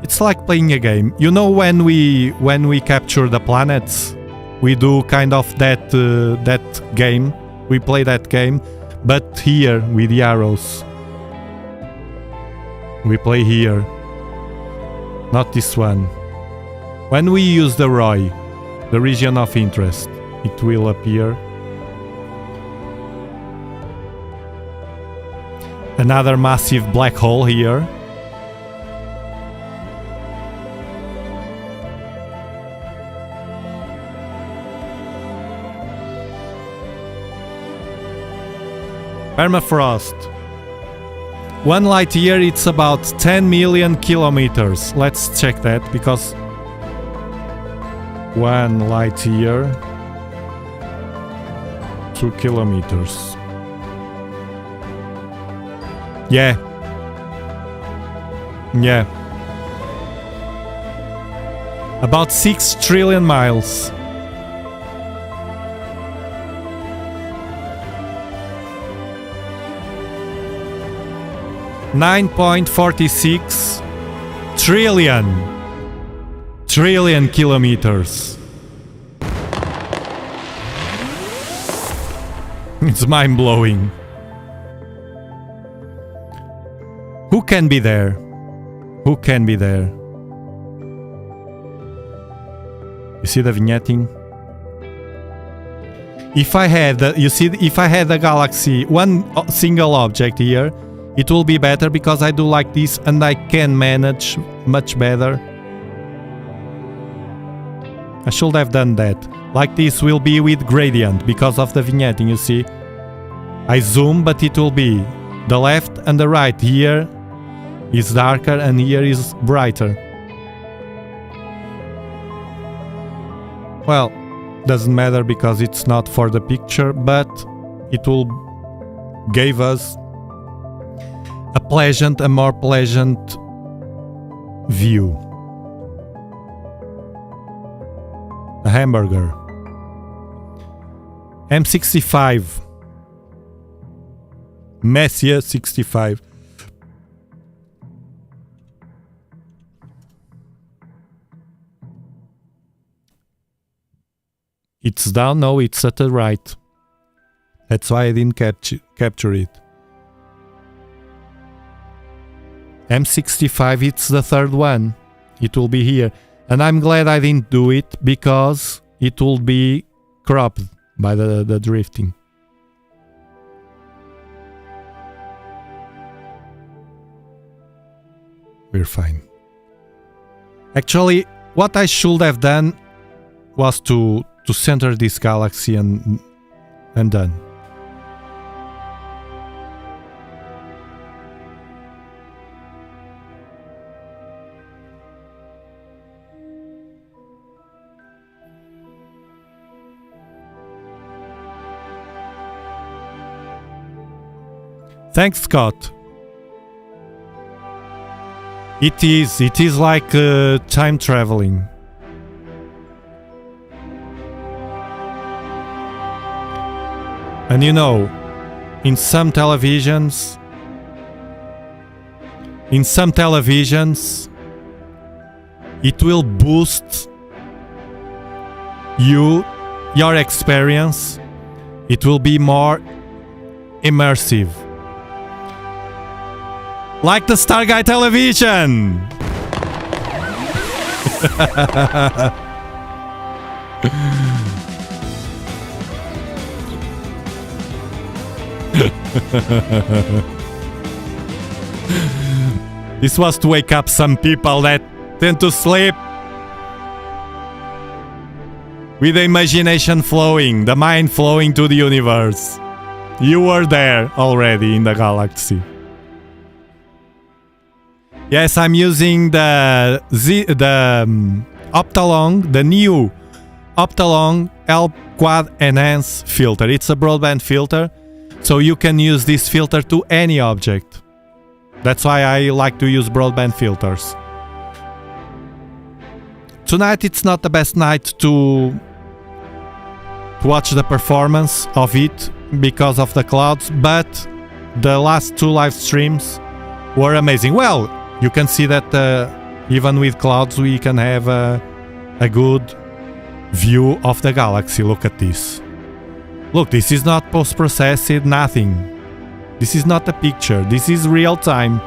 It's like playing a game. You know, when we capture the planets, we do kind of that game. We play that game, but here with the arrows. We play here, not this one. When we use the ROI, the region of interest, it will appear. Another massive black hole here. Permafrost. 1 light year, it's about 10 million kilometers. Let's check that, because 1 light year, 2 kilometers. Yeah. Yeah. About 6 trillion miles. $9.46 trillion kilometers. It's mind-blowing. Who can be there? Who can be there? You see the vignetting? If I had, if I had a galaxy, one single object here, it will be better, because I do like this and I can manage much better. I should have done that. Like this will be with gradient because of the vignetting, you see. I zoom, but it will be the left and the right. Here is darker and here is brighter. Well, doesn't matter because it's not for the picture, but it will give us a more pleasant view. A hamburger. M65. Messier 65. It's down? No, it's at the right. That's why I didn't capture it. M65, it's the third one. It will be here. And I'm glad I didn't do it, because it will be cropped by the drifting. We're fine. Actually, what I should have done was to center this galaxy and done. Thanks, Scott. It is like time traveling. And you know, in some televisions, it will boost your experience. It will be more immersive. Like the Stargate television! This was to wake up some people that tend to sleep. With the imagination flowing, the mind flowing to the universe. You were there already in the galaxy. Yes, I'm using the Optalong, the new Optalong L Quad Enhance filter. It's a broadband filter, so you can use this filter to any object. That's why I like to use broadband filters. Tonight it's not the best night to watch the performance of it because of the clouds, but the last two live streams were amazing. Well, you can see that even with clouds we can have a good view of the galaxy. Look at this. Look, this is not post-processed, nothing. This is not a picture, this is real time.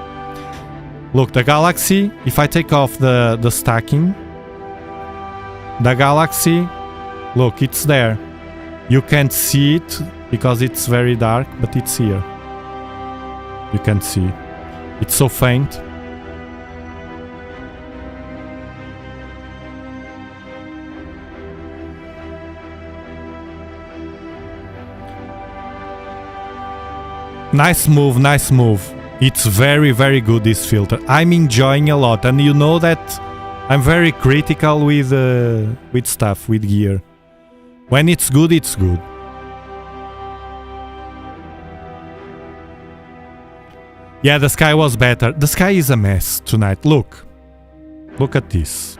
Look, the galaxy, if I take off the stacking, the galaxy, look, it's there. You can't see it because it's very dark, but it's here. You can see. It's so faint. Nice move, nice move. It's very, very good, this filter. I'm enjoying a lot, and you know that I'm very critical with stuff, with gear. When it's good, it's good. Yeah, the sky was better. The sky is a mess tonight. Look. Look at this.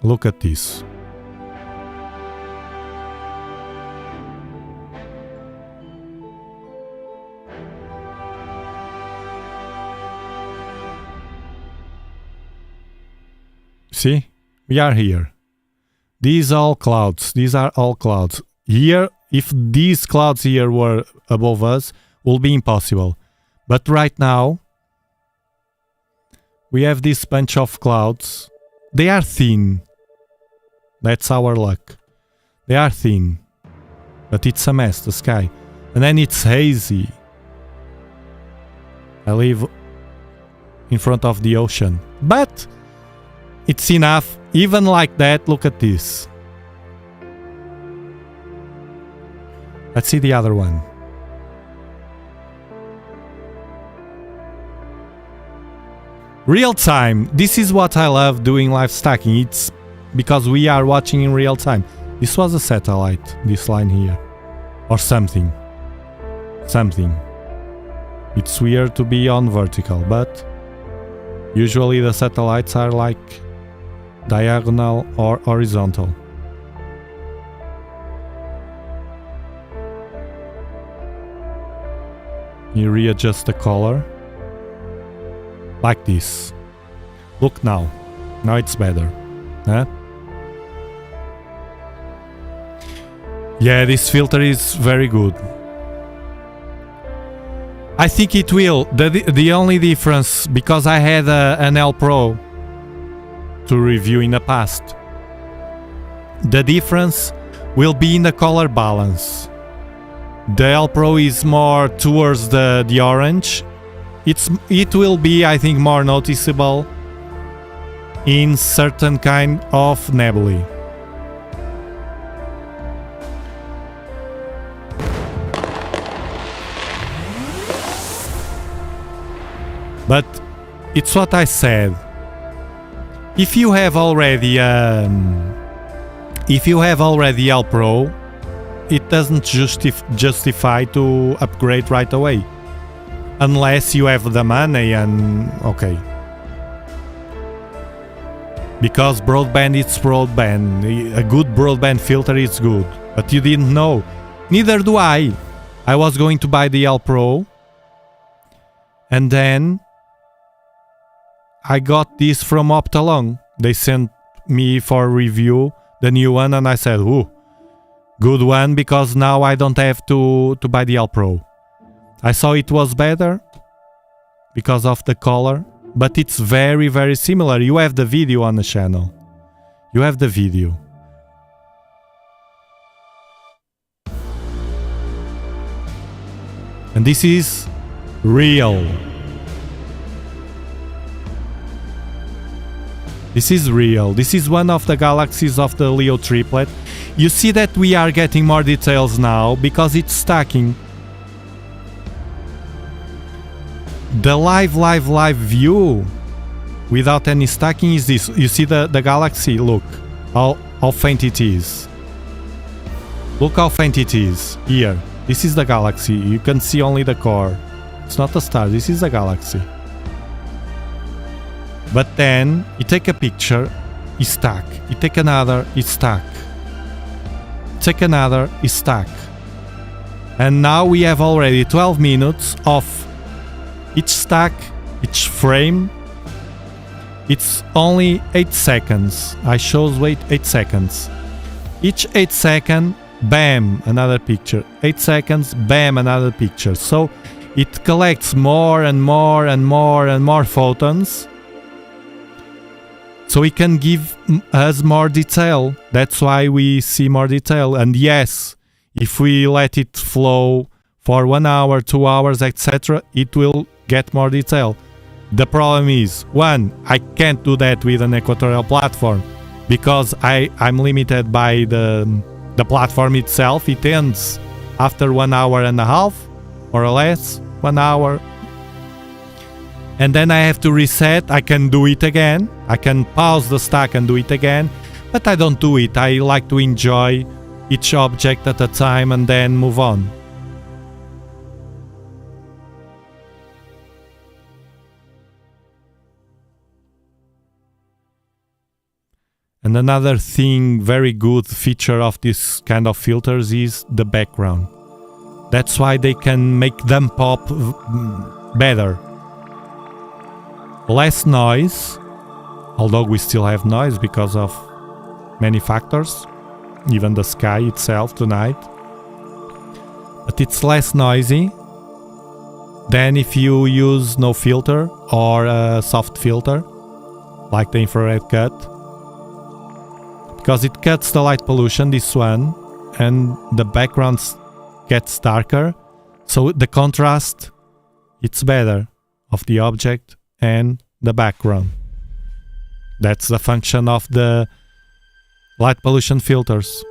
Look at this. See? We are here. These are all clouds. These are all clouds. Here, if these clouds here were above us, will be impossible. But right now, we have this bunch of clouds. They are thin. That's our luck. They are thin. But it's a mess, the sky. And then it's hazy. I live in front of the ocean. But it's enough. Even like that, look at this. Let's see the other one. Real time. This is what I love doing live stacking. It's because we are watching in real time. This was a satellite, this line here. Or something. Something. It's weird to be on vertical, but usually the satellites are like diagonal or horizontal. You readjust the color like this. Look now. Now it's better. Huh? Yeah, this filter is very good. I think it will. The only difference, because I had an L Pro to review in the past, the difference will be in the color balance. The L Pro is more towards the orange. It will be, I think, more noticeable in certain kind of nebulae. But it's what I said. If you have already L Pro, it doesn't justify to upgrade right away. unless you have the money and okay. Because broadband is broadband. A good broadband filter is good. But you didn't know. Neither do I. I was going to buy the L Pro. And then I got this from Optalong. They sent me for review the new one and I said, ooh, good one, because now I don't have to buy the L Pro. I saw it was better because of the color, but it's very, very similar. You have the video on the channel. You have the video. And this is real. This is real. This is one of the galaxies of the Leo triplet. You see that we are getting more details now because it's stacking. The live view without any stacking is this. You see the galaxy? Look how faint it is. Look how faint it is. Here. This is the galaxy. You can see only the core. It's not a star. This is a galaxy. But then you take a picture, it's stuck. You take another, it's stuck. Take another, it's stuck. And now we have already 12 minutes of each stack, each frame. It's only 8 seconds. I chose wait 8 seconds. Each 8 seconds, bam, another picture. 8 seconds, bam, another picture. So it collects more and more and more and more photons. So it can give us more detail. That's why we see more detail. And yes, if we let it flow for 1 hour, 2 hours, etc., it will get more detail. The problem is, one, I can't do that with an equatorial platform because I'm limited by the platform itself. It ends after 1 hour and a half, more or less, 1 hour. And then I have to reset. I can do it again. I can pause the stack and do it again. But I don't do it. I like to enjoy each object at a time and then move on. And another thing, very good feature of this kind of filters is the background. That's why they can make them pop better. Less noise, although we still have noise because of many factors, even the sky itself tonight. But it's less noisy than if you use no filter or a soft filter, like the infrared cut. Because it cuts the light pollution, this one, and the background gets darker. So the contrast, it's better of the object and the background. That's the function of the light pollution filters.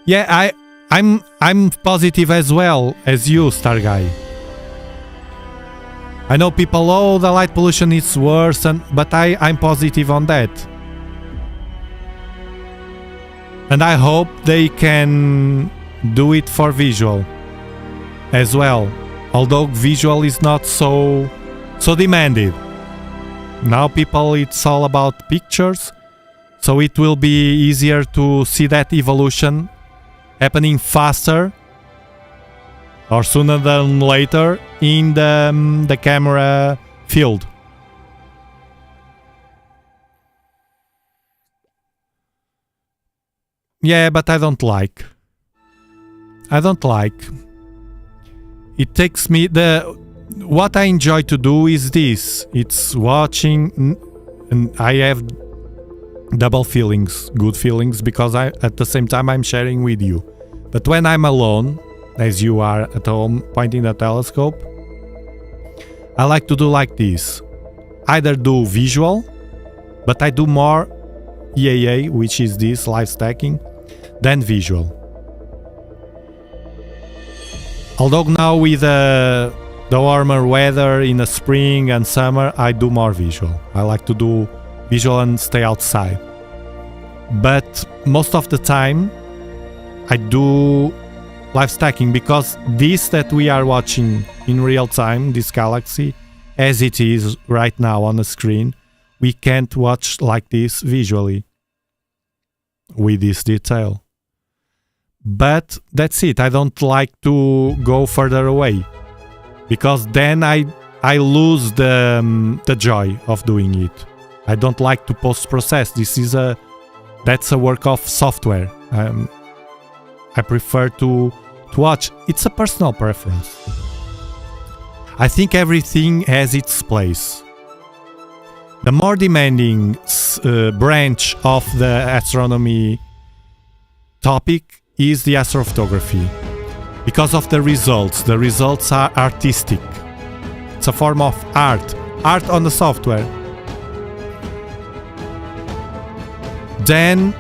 Yeah, I'm positive as well as you, Star Guy. I know people, oh, the light pollution is worse, but I'm positive on that. And I hope they can do it for visual as well, although visual is not so demanded. Now people, it's all about pictures, so it will be easier to see that evolution happening faster or sooner than later in the camera field. Yeah, but I don't like. It takes me what I enjoy to do is this. It's watching, and I have double feelings, good feelings, because at the same time I'm sharing with you. But when I'm alone, as you are at home pointing the telescope, I like to do like this. Either do visual, but I do more EAA, which is this live stacking, than visual. Although now with the warmer weather in the spring and summer, I do more visual. I like to do visual and stay outside. But most of the time, I do live stacking, because this that we are watching in real time, this galaxy, as it is right now on the screen, we can't watch like this visually with this detail. But that's it. I don't like to go further away, because then I lose the joy of doing it. I don't like to post-process. That's a work of software. I prefer to watch. It's a personal preference. I think everything has its place. The more demanding branch of the astronomy topic is the astrophotography, because of the results. The results are artistic. It's a form of art on the software. Then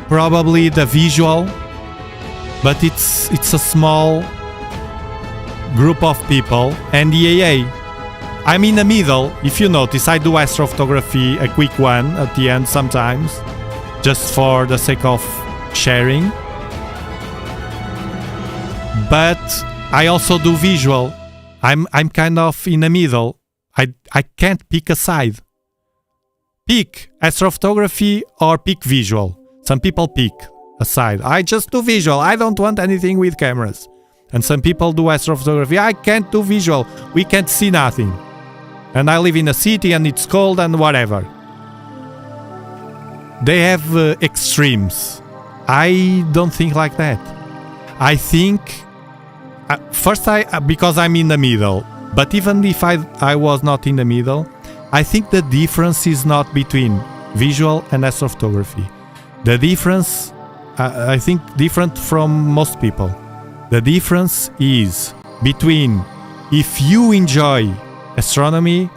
probably the visual, but it's a small group of people, and the AA. I'm in the middle. If you notice, I do astrophotography, a quick one at the end sometimes, just for the sake of sharing. But I also do visual. I'm kind of in the middle. I can't pick a side. Pick astrophotography or pick visual. Some people pick a side. I just do visual. I don't want anything with cameras. And some people do astrophotography. I can't do visual. We can't see nothing. And I live in a city and it's cold and whatever. They have extremes. I don't think like that. I think first because I'm in the middle. But even if I was not in the middle, I think the difference is not between visual and astrophotography. The difference, I think, different from most people. The difference is between if you enjoy astronomy,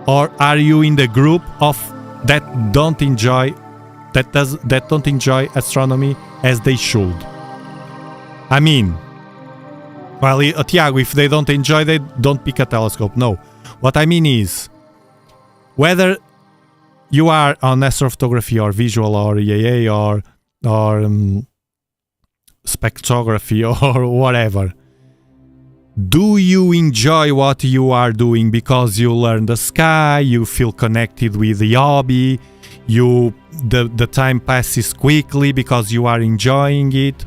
or are you in the group of that don't enjoy astronomy as they should. I mean, well, Tiago, if they don't enjoy, they don't pick a telescope. No, what I mean is whether you are on astrophotography or visual or EAA or spectrography or whatever, do you enjoy what you are doing because you learn the sky, you feel connected with the hobby, the time passes quickly because you are enjoying it,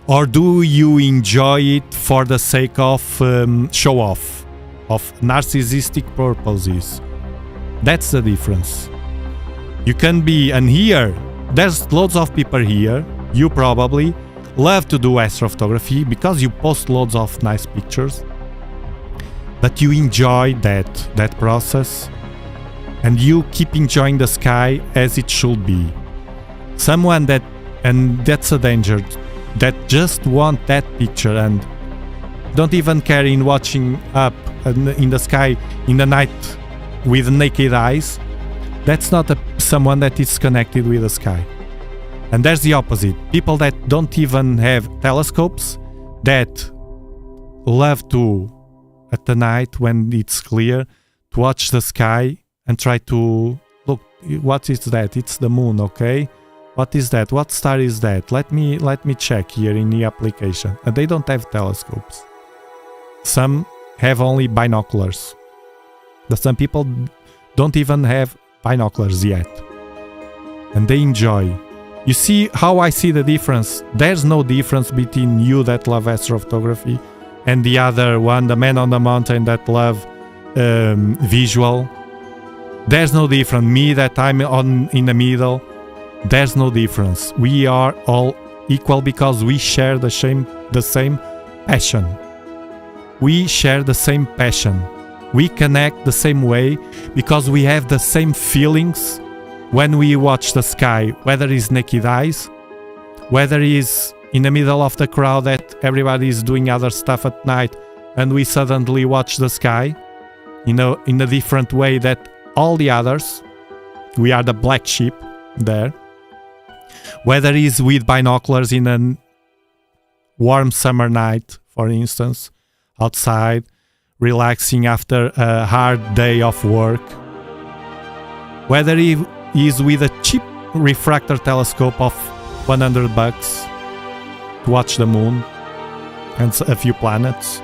or do you enjoy it for the sake of show off, of narcissistic purposes? That's the difference. You can be, and here there's loads of people here, you probably love to do astrophotography because you post loads of nice pictures, but you enjoy that process and you keep enjoying the sky as it should be. Someone that, and that's a danger, that just want that picture and don't even care in watching up in the sky in the night with naked eyes, that's not someone that is connected with the sky. And there's the opposite. People that don't even have telescopes, that love to, at the night when it's clear, to watch the sky and try to look, what is that? It's the moon, okay? What is that? What star is that? Let me check here in the application. And they don't have telescopes. Some have only binoculars. But some people don't even have binoculars yet. And they enjoy. You see how I see the difference? There's no difference between you that love astrophotography and the other one, the man on the mountain that love visual. There's no difference. Me that I'm in the middle. There's no difference. We are all equal because we share the same passion. We share the same passion. We connect the same way because we have the same feelings when we watch the sky, whether it's naked eyes, whether it's in the middle of the crowd that everybody is doing other stuff at night and we suddenly watch the sky, in a different way that all the others. We are the black sheep there. Whether it's with binoculars in a warm summer night, for instance, outside, relaxing after a hard day of work. Whether it is with a cheap refractor telescope of $100, to watch the moon and a few planets.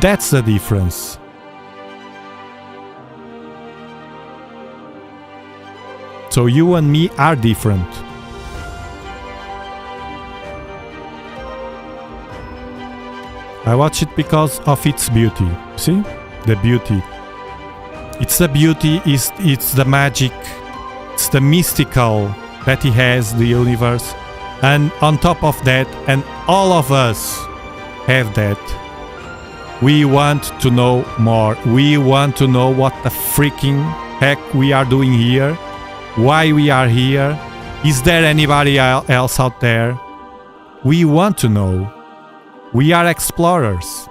That's the difference. So you and me are different. I watch it because of its beauty. See? The beauty. It's the beauty, it's the magic, it's the mystical that he has, the universe. And on top of that, and all of us have that, we want to know more. We want to know what the freaking heck we are doing here, why we are here. Is there anybody else out there? We want to know. We are explorers.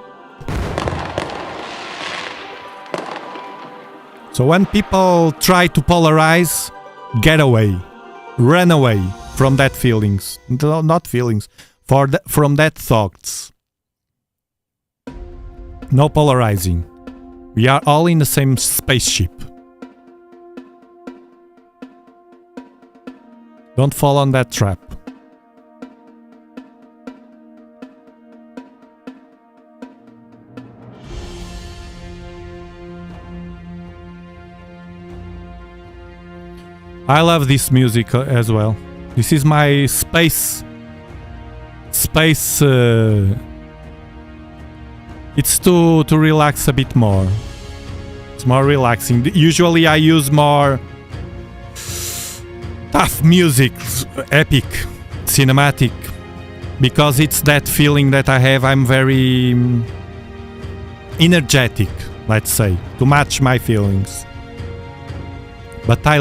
So when people try to polarize, get away. Run away from that feelings. No, not feelings. From that thoughts. No polarizing. We are all in the same spaceship. Don't fall on that trap. I love this music as well. This is my space. It's to relax a bit more. It's more relaxing. Usually I use more tough music, epic, cinematic, because it's that feeling that I have. I'm very energetic, let's say, to match my feelings. But I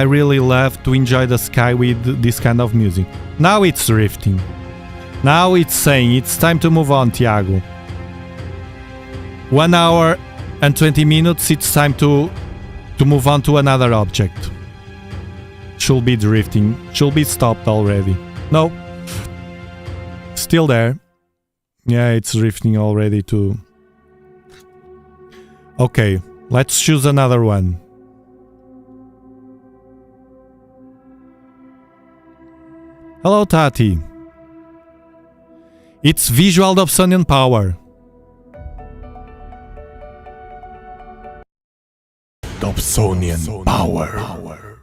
really love to enjoy the sky with this kind of music. Now it's drifting. Now it's saying it's time to move on, Tiago. 1 hour and 20 minutes, it's time to move on to another object. Should be drifting. Should be stopped already. No. Still there. Yeah, it's drifting already too. Okay, let's choose another one. Hello, Tati. It's visual Dobsonian power. Dobsonian power.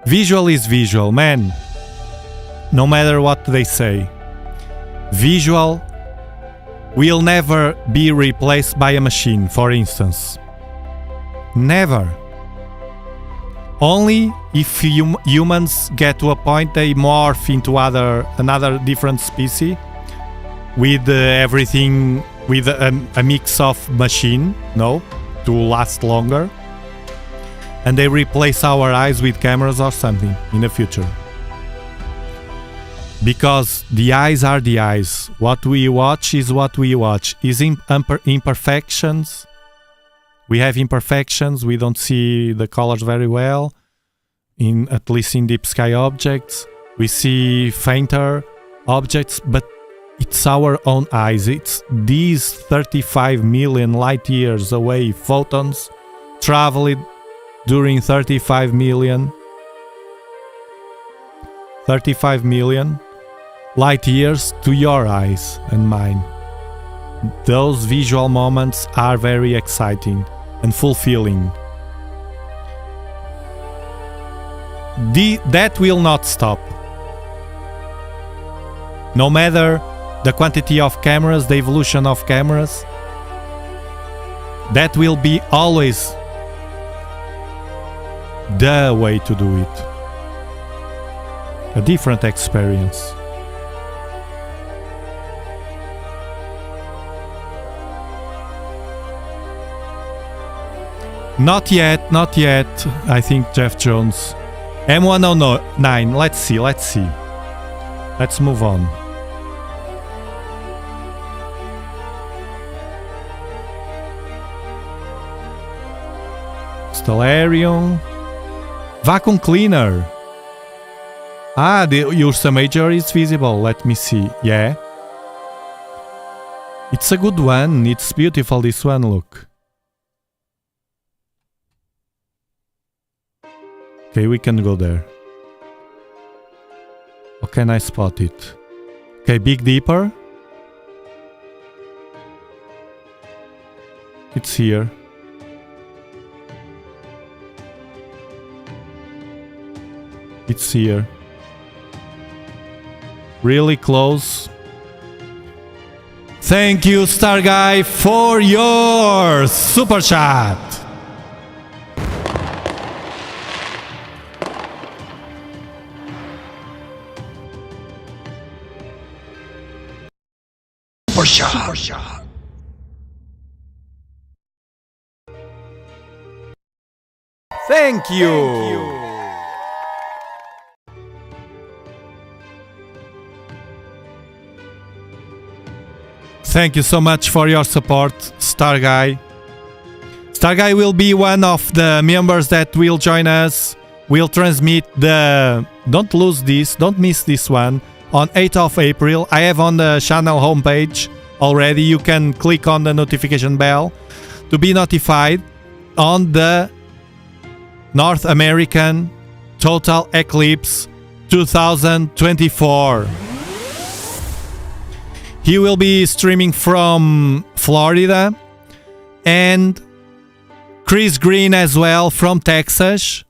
Visual is visual, man. No matter what they say. Visual will never be replaced by a machine, for instance. Never. Only if humans get to a point they morph into another different species with everything, with a mix of machine, no, to last longer, and they replace our eyes with cameras or something in the future. Because the eyes are the eyes. What we watch is what we watch. Is imperfections. We have imperfections. We don't see the colors very well. At least in deep sky objects. We see fainter objects, but it's our own eyes. It's these 35 million light years away photons traveled during 35 million light years to your eyes and mine. Those visual moments are very exciting and fulfilling. That will not stop. No matter the quantity of cameras, the evolution of cameras, that will be always the way to do it. A different experience. Not yet, I think, Jeff Jones. M109, let's see. Let's move on. Stellarium. Vacuum cleaner. Ah, the Ursa Major is visible. Let me see. Yeah. It's a good one. It's beautiful, this one, look. Okay, we can go there. How can I spot it? Okay, Big Dipper. It's here. It's here. Really close. Thank you, Star Guy, for your super chat. Super shot. Thank you. Thank you so much for your support, Star Guy. Star Guy will be one of the members that will join us. We'll transmit the... Don't lose this, don't miss this one. On 8th of April, I have on the channel homepage already. You can click on the notification bell to be notified on the North American Total Eclipse 2024. He will be streaming from Florida, and Chris Green as well from Texas.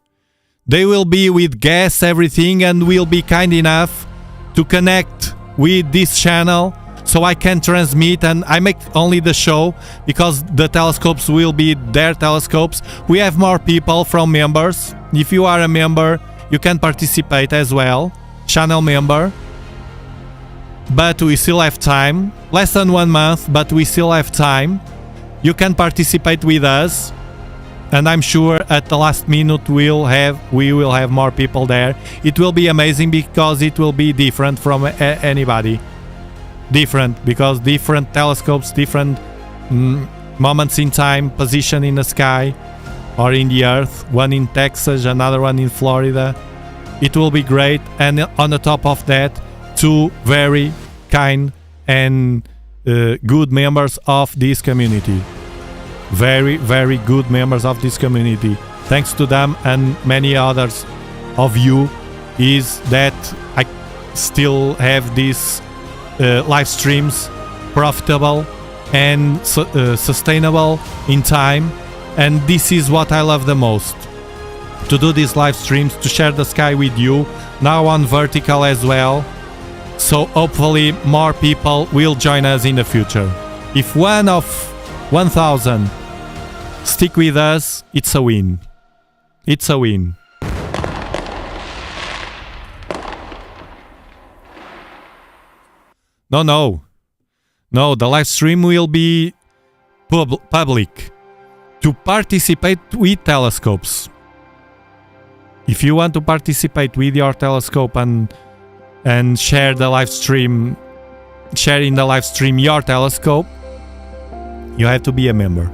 They will be with guests, everything, and will be kind enough to connect with this channel so I can transmit, and I make only the show because the telescopes will be their telescopes. We have more people from members. If you are a member, you can participate as well, channel member. But we still have time, less than 1 month, but we still have time. You can participate with us, and I'm sure at the last minute we will have more people there. It will be amazing because it will be different from anybody. Different because different telescopes, different moments in time, position in the sky or in the earth. One in Texas, another one in Florida. It will be great, and on the top of that, two very kind and good members of this community. Very, very good members of this community. Thanks to them and many others of you is that I still have these live streams profitable and sustainable in time, and this is what I love the most. To do these live streams, to share the sky with you, now on vertical as well. So hopefully more people will join us in the future. If one of 1,000 stick with us, it's a win. It's a win. No, the live stream will be public to participate with telescopes. If you want to participate with your telescope and share the live stream, share in the live stream your telescope, you have to be a member.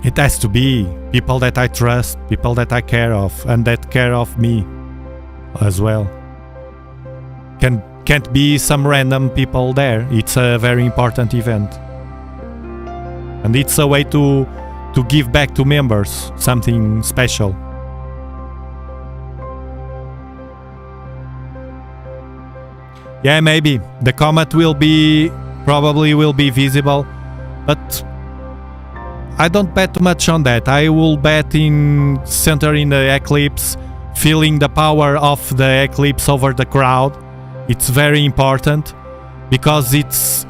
It has to be people that I trust, people that I care of, and that care of me as well. Can't be some random people there. It's a very important event, and it's a way to give back to members something special. Yeah, maybe the comet probably will be visible, but I don't bet too much on that. I will bet in centering the eclipse, feeling the power of the eclipse over the crowd. It's very important because these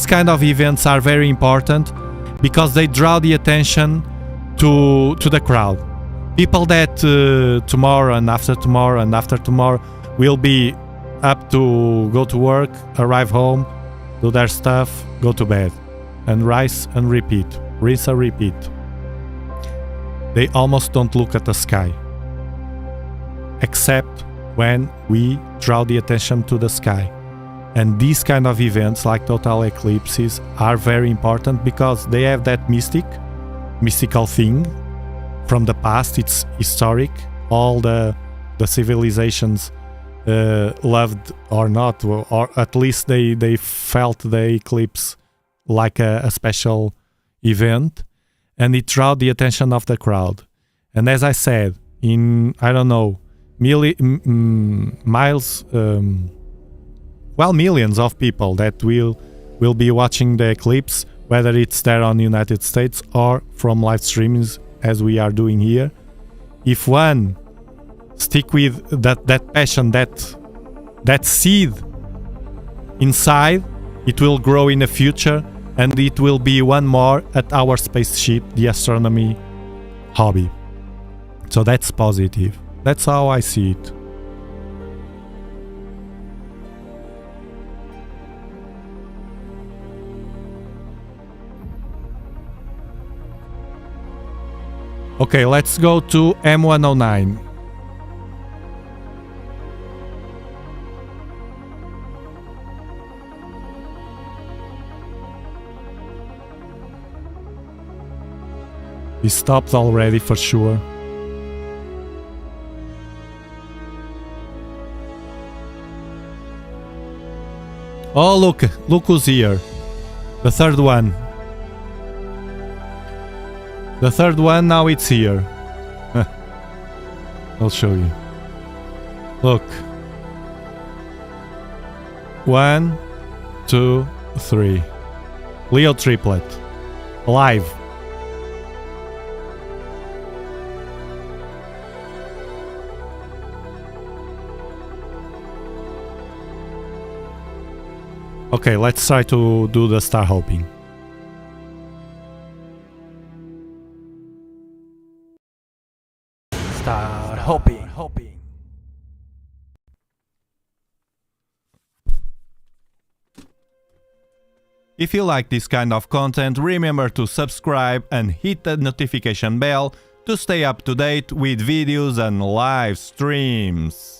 kind of events are very important because they draw the attention to the crowd. People that tomorrow and after tomorrow and after tomorrow will be up to go to work, arrive home, do their stuff, go to bed, and rise and repeat, rinse and repeat. They almost don't look at the sky, except when we draw the attention to the sky. And these kind of events like total eclipses are very important because they have that mystical thing from the past. It's historic. All the civilizations loved or not, or at least they felt the eclipse like a special event, and it drew the attention of the crowd. And as I said, in, I don't know, miles, well, millions of people that will be watching the eclipse, whether it's there on the United States or from live streams as we are doing here. If one stick with that passion, that seed inside, it will grow in the future, and it will be one more at our spaceship, the astronomy hobby. So that's positive. That's how I see it. Okay, let's go to M109. He stopped already for sure. Oh, look who's here. The third one. The third one, now it's here. I'll show you. Look. 1, 2, 3. Leo triplet. Live. Okay, let's try to do the star hopping. Start hopping. If you like this kind of content, remember to subscribe and hit the notification bell to stay up to date with videos and live streams.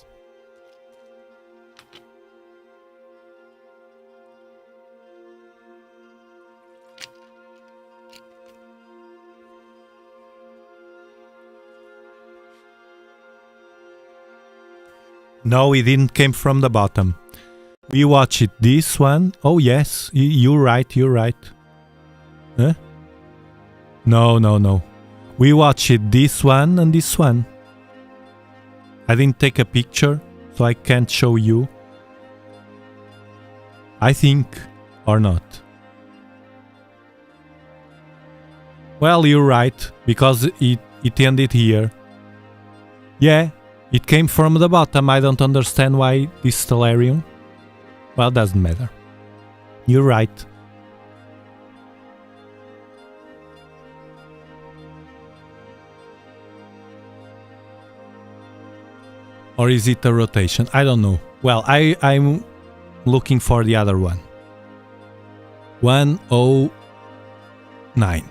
No, it didn't came from the bottom. We watch it this one. Oh yes, you're right. Huh? No. We watch it this one and this one. I didn't take a picture, so I can't show you. I think, or not. Well, you're right, because it ended here. Yeah. It came from the bottom. I don't understand why this stellarium. Well, doesn't matter. You're right. Or is it a rotation? I don't know. Well, I'm looking for the other one. 109.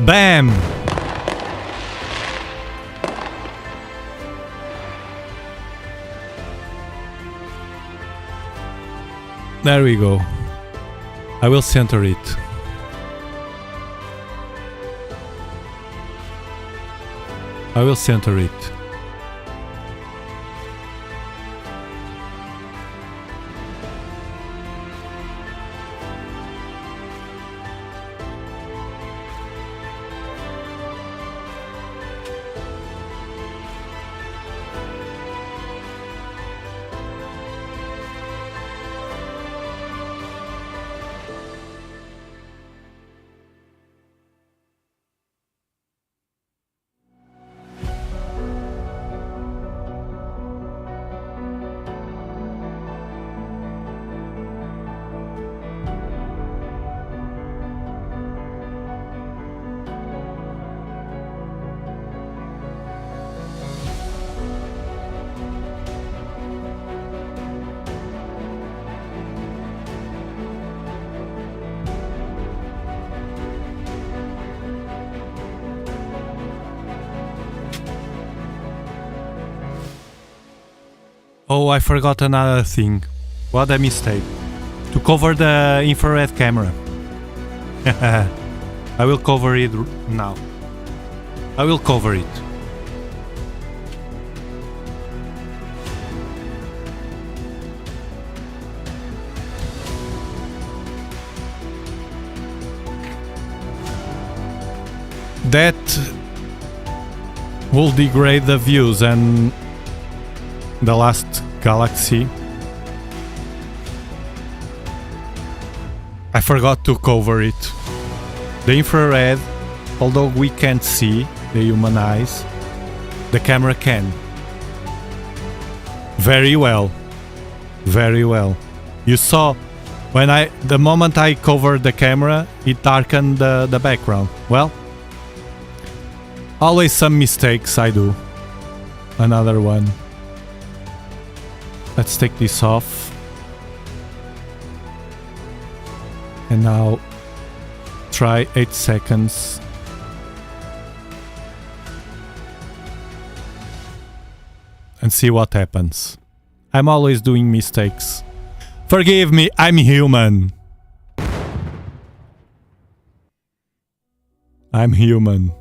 Bam! There we go. I will center it. I will center it. Oh, I forgot another thing. What a mistake. To cover the infrared camera. I will cover it now. I will cover it. That will degrade the views and the last galaxy. I forgot to cover it. The infrared, although we can't see the human eyes, the camera can. Very well. Very well. You saw when the moment I covered the camera, it darkened the background. Well, always some mistakes I do. Another one. Let's take this off. And now try 8 seconds. And see what happens. I'm always doing mistakes. Forgive me, I'm human. I'm human.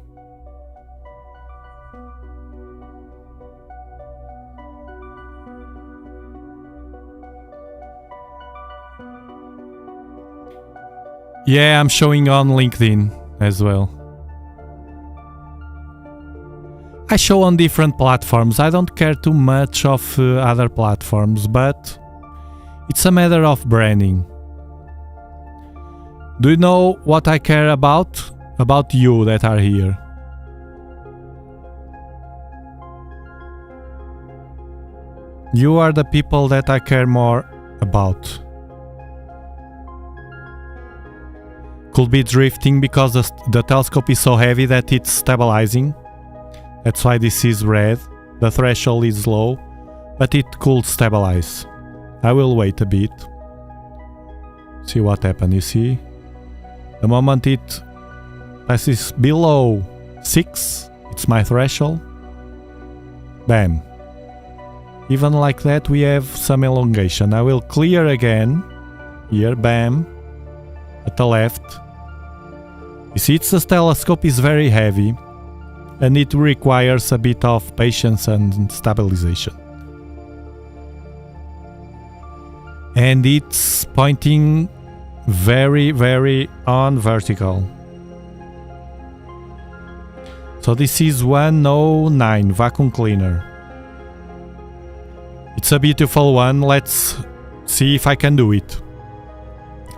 Yeah, I'm showing on LinkedIn as well. I show on different platforms. I don't care too much of other platforms, but it's a matter of branding. Do you know what I care about? About you that are here. You are the people that I care more about. Could be drifting because the telescope is so heavy that it's stabilizing. That's why this is red. The threshold is low, but it could stabilize. I will wait a bit. See what happens, you see? The moment it passes below 6, it's my threshold. Bam. Even like that we have some elongation. I will clear again. Here, bam. At the left. You see, the telescope is very heavy and it requires a bit of patience and stabilization. And it's pointing very, very on vertical. So this is 109 vacuum cleaner. It's a beautiful one. Let's see if I can do it.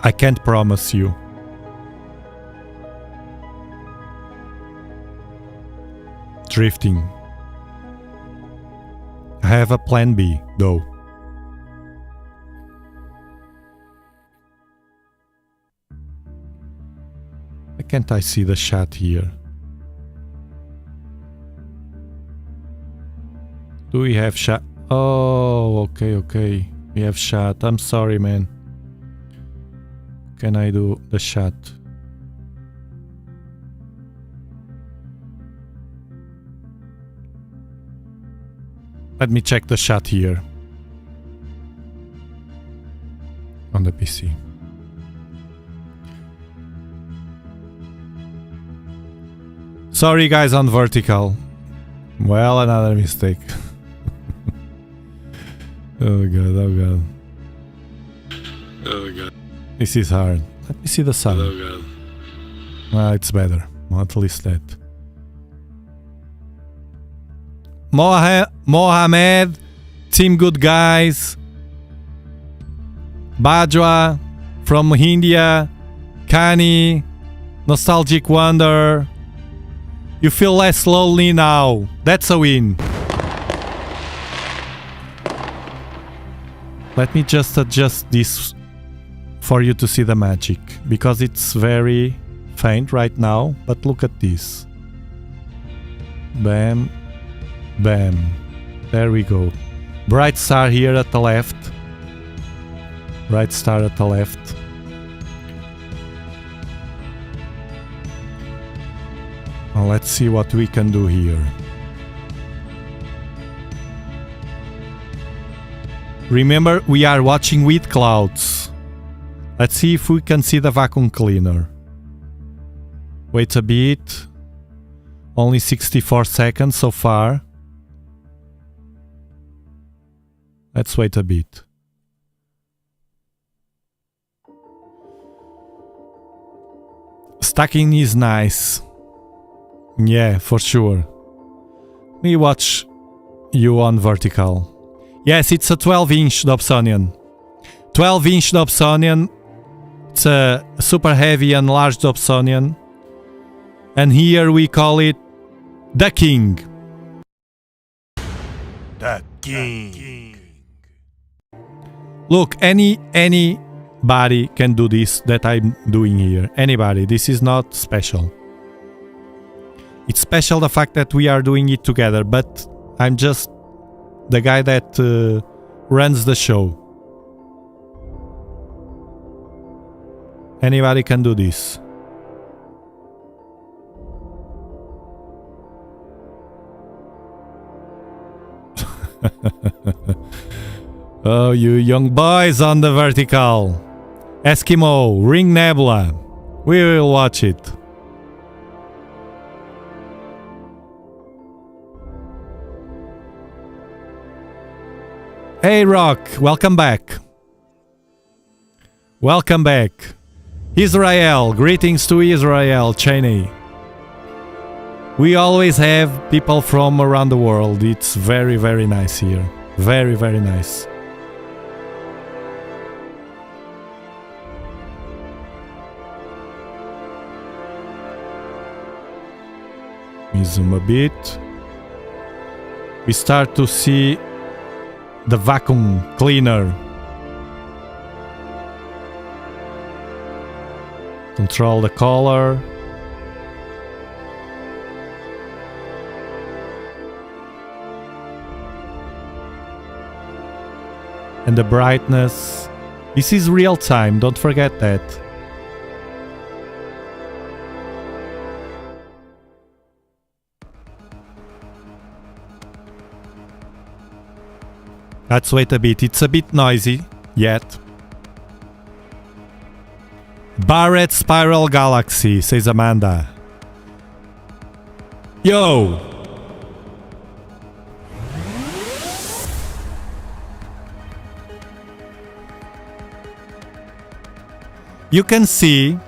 I can't promise you. Drifting. I have a plan B, though. Why can't I see the shot here? Do we have shot? Oh, okay. We have shot. I'm sorry, man. Can I do the shot? Let me check the shot here. On the Let me see. Sorry guys on vertical. Well, another mistake. Oh god, oh god. Oh god. This is hard. Let me see the sun. Oh god. Well, it's better. Well, at least that. Mohamed, Team Good Guys, Bajwa from India, Kani, Nostalgic Wonder. You feel less lonely now. That's a win. Let me just adjust this for you to see the magic, because it's very faint right now, but look at this. Bam, bam. There we go. Bright star here at the left. Bright star at the left. Well, let's see what we can do here. Remember, we are watching with clouds. Let's see if we can see the vacuum cleaner. Wait a bit. Only 64 seconds so far. Let's wait a bit. Stacking is nice. Yeah, for sure. We watch you on vertical. Yes, it's a 12-inch Dobsonian. 12-inch Dobsonian. It's a super heavy and large Dobsonian. And here we call it the King. The King. Look, anybody can do this that I'm doing here. Anybody. This is not special. It's special the fact that we are doing it together, but I'm just the guy that runs the show. Anybody can do this. Oh, you young boys on the vertical. Eskimo, Ring Nebula. We will watch it. Hey Rock, welcome back. Welcome back. Israel, greetings to Israel, Cheney. We always have people from around the world. It's very, very nice here. Very, very nice. Let me zoom a bit. We start to see the vacuum cleaner. Control the color. And the brightness. This is real time, don't forget that. Let's wait a bit, it's a bit noisy yet. Barrett Spiral Galaxy, says Amanda. Yo! You can see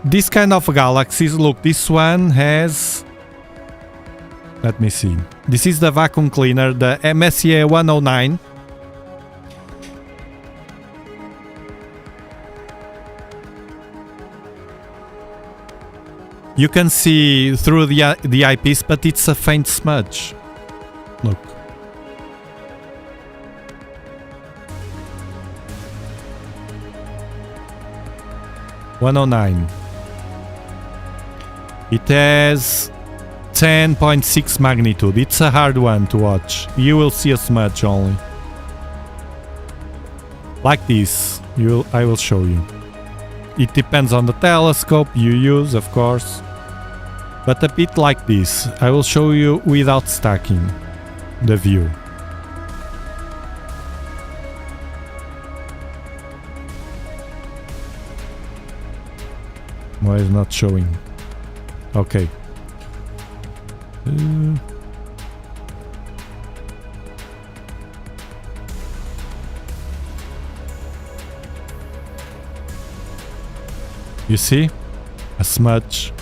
this kind of galaxies. Look, this one has... Let me see. This is the vacuum cleaner, the Messier 109. You can see through the eyepiece, but it's a faint smudge. Look. (109). It has 10.6 magnitude. It's a hard one to watch. You will see a smudge only. Like this. I will show you. It depends on the telescope you use, of course. But a bit like this. I will show you without stacking the view. Why is not showing? Okay. You see? A smudge.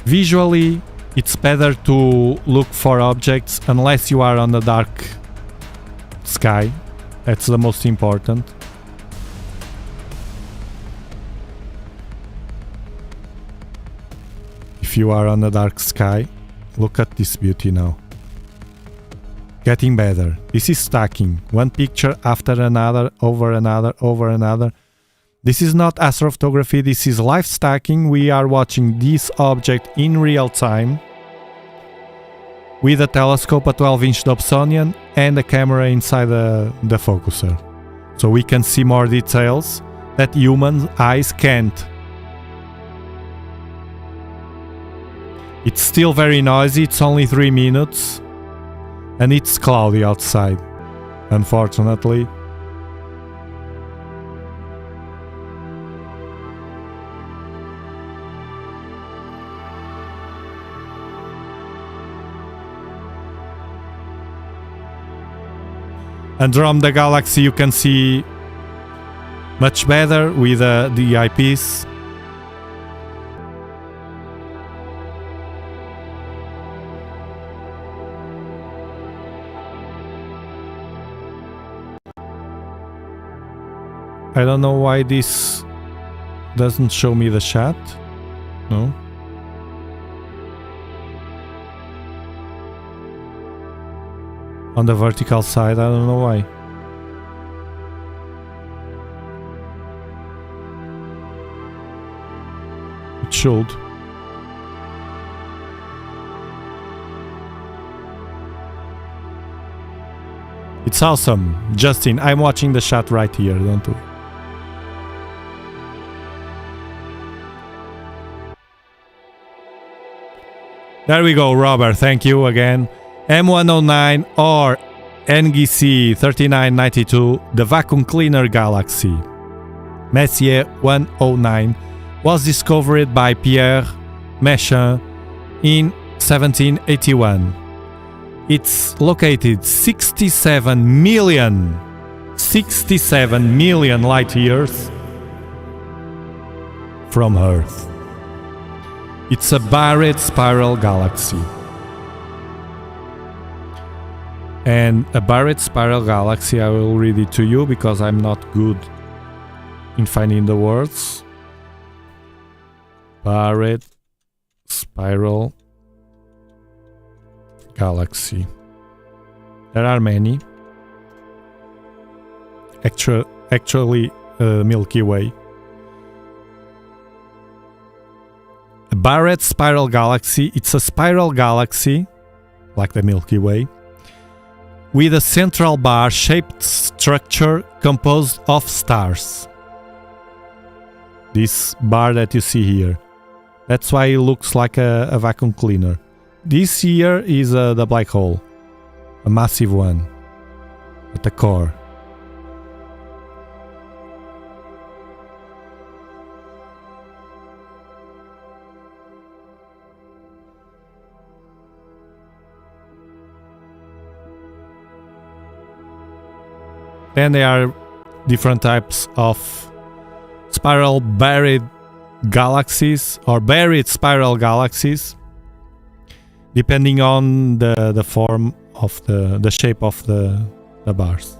Visually, it's better to look for objects unless you are on the dark sky. That's the most important. If you are on the dark sky, look at this beauty now. Getting better. This is stacking. One picture after another, over another, over another. This is not astrophotography, this is live stacking. We are watching this object in real time with a telescope, a 12-inch Dobsonian, and a camera inside the focuser. So we can see more details that human eyes can't. It's still very noisy, it's only 3 minutes, and it's cloudy outside, unfortunately. Andromeda Galaxy you can see much better with the eyepiece. I don't know why this doesn't show me the shot. No. On the vertical side, I don't know why. It should. It's awesome. Justin, I'm watching the shot right here, don't you? There we go, Robert. Thank you again. M109 or NGC 3992, the vacuum cleaner galaxy. Messier 109 was discovered by Pierre Méchain in 1781. It's located 67 million light years from Earth. It's a barred spiral galaxy. And a barred spiral galaxy, I will read it to you because I'm not good in finding the words. Barred spiral galaxy. There are many. Actually, Milky Way. A barred spiral galaxy, it's a spiral galaxy, like the Milky Way, with a central bar-shaped structure composed of stars. This bar that you see here. That's why it looks like a vacuum cleaner. This here is the black hole. A massive one. At the core. Then there are different types of spiral buried galaxies or buried spiral galaxies, depending on the form of the shape of the bars.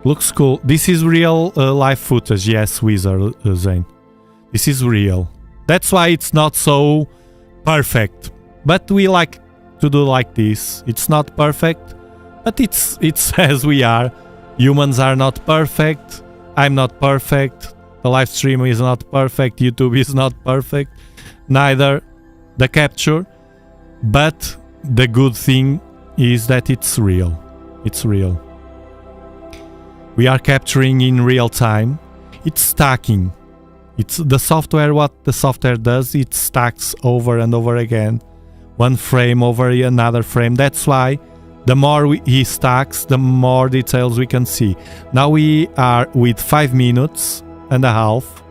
Looks cool. This is real live footage. Yes, Wizard Zane. This is real. That's why it's not so perfect. But we like to do like this. It's not perfect. But it's as we are. Humans are not perfect. I'm not perfect. The live stream is not perfect. YouTube is not perfect. Neither the capture. But the good thing is that it's real. It's real. We are capturing in real time. It's stacking. It's the software. What the software does, it stacks over and over again. One frame over another frame. That's why The more he stacks, the more details we can see. Now we are with 5 minutes and a half.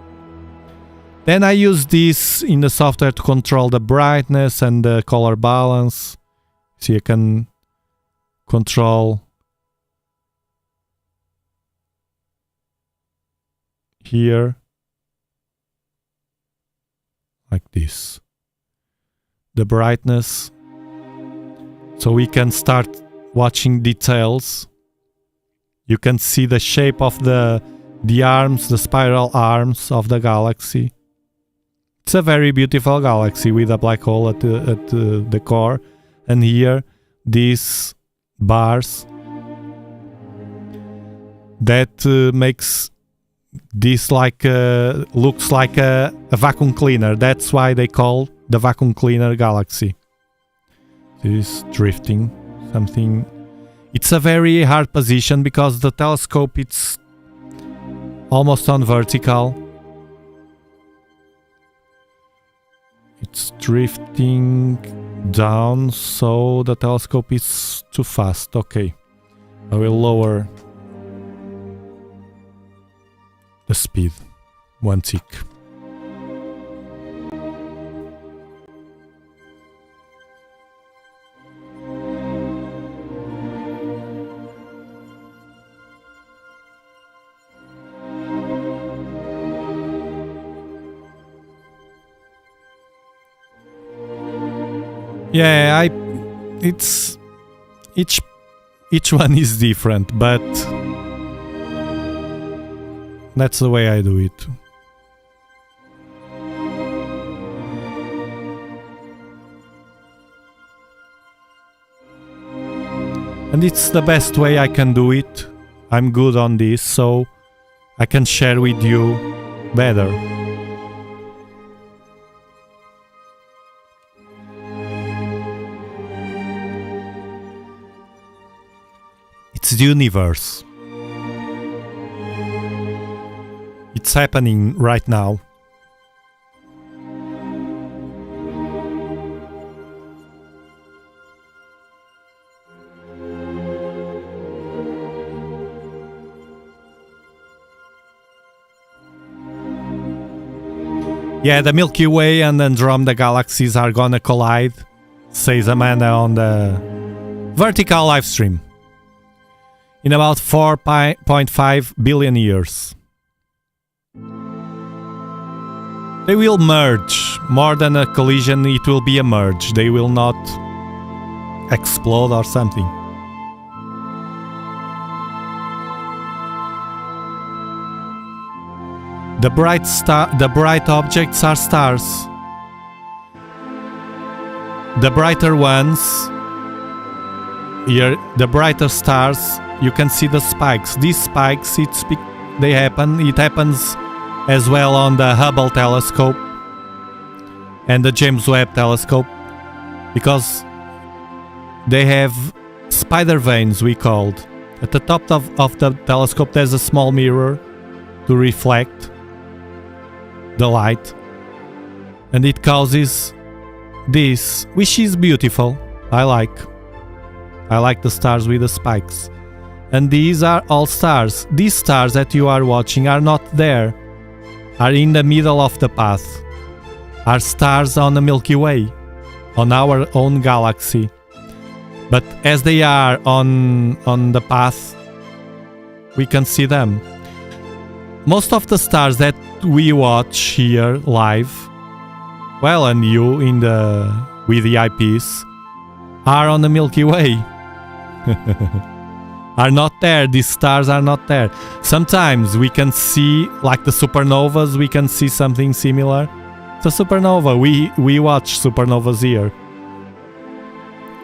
Then I use this in the software to control the brightness and the color balance. See, I can control here like this. The brightness. So we can start watching details. You can see the shape of the arms, the spiral arms of the galaxy. It's a very beautiful galaxy with a black hole at the core. And here, these bars that makes this like looks like a vacuum cleaner. That's why they call the vacuum cleaner galaxy. This drifting something. It's a very hard position because the telescope it's almost on vertical. It's drifting down, so the telescope is too fast. Okay, I will lower the speed. One tick. Yeah, it's each one is different, but that's the way I do it. And it's the best way I can do it. I'm good on this, so I can share with you better. It's the universe. It's happening right now. Yeah, the Milky Way and Andromeda galaxies are gonna collide, says Amanda on the vertical live stream. In about 4.5 billion years. They will merge. More than a collision, it will be a merge. They will not explode or something. The bright objects are stars. The brighter ones, here, the brighter stars, you can see the spikes. These spikes, it happens as well on the Hubble telescope and the James Webb telescope, because they have spider veins, we called. At the top of the telescope there's a small mirror to reflect the light, and it causes this, which is beautiful. I like the stars with the spikes. And these are all stars. These stars that you are watching are not there, are in the middle of the path, are stars on the Milky Way, on our own galaxy. But as they are on the path, we can see them. Most of the stars that we watch here live, well, and you with the eyepiece, are on the Milky Way. Are not there. These stars are not there. Sometimes we can see, like the supernovas, we can see something similar. It's a supernova. We watch supernovas here.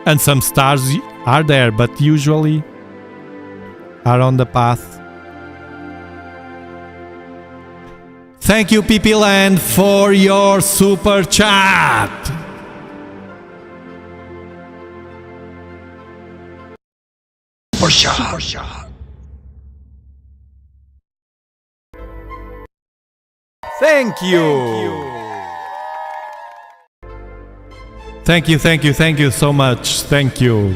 And some stars are there, but usually are on the path. Thank you, PP Land, for your super chat. Super shot. Thank you. Thank you so much. Thank you.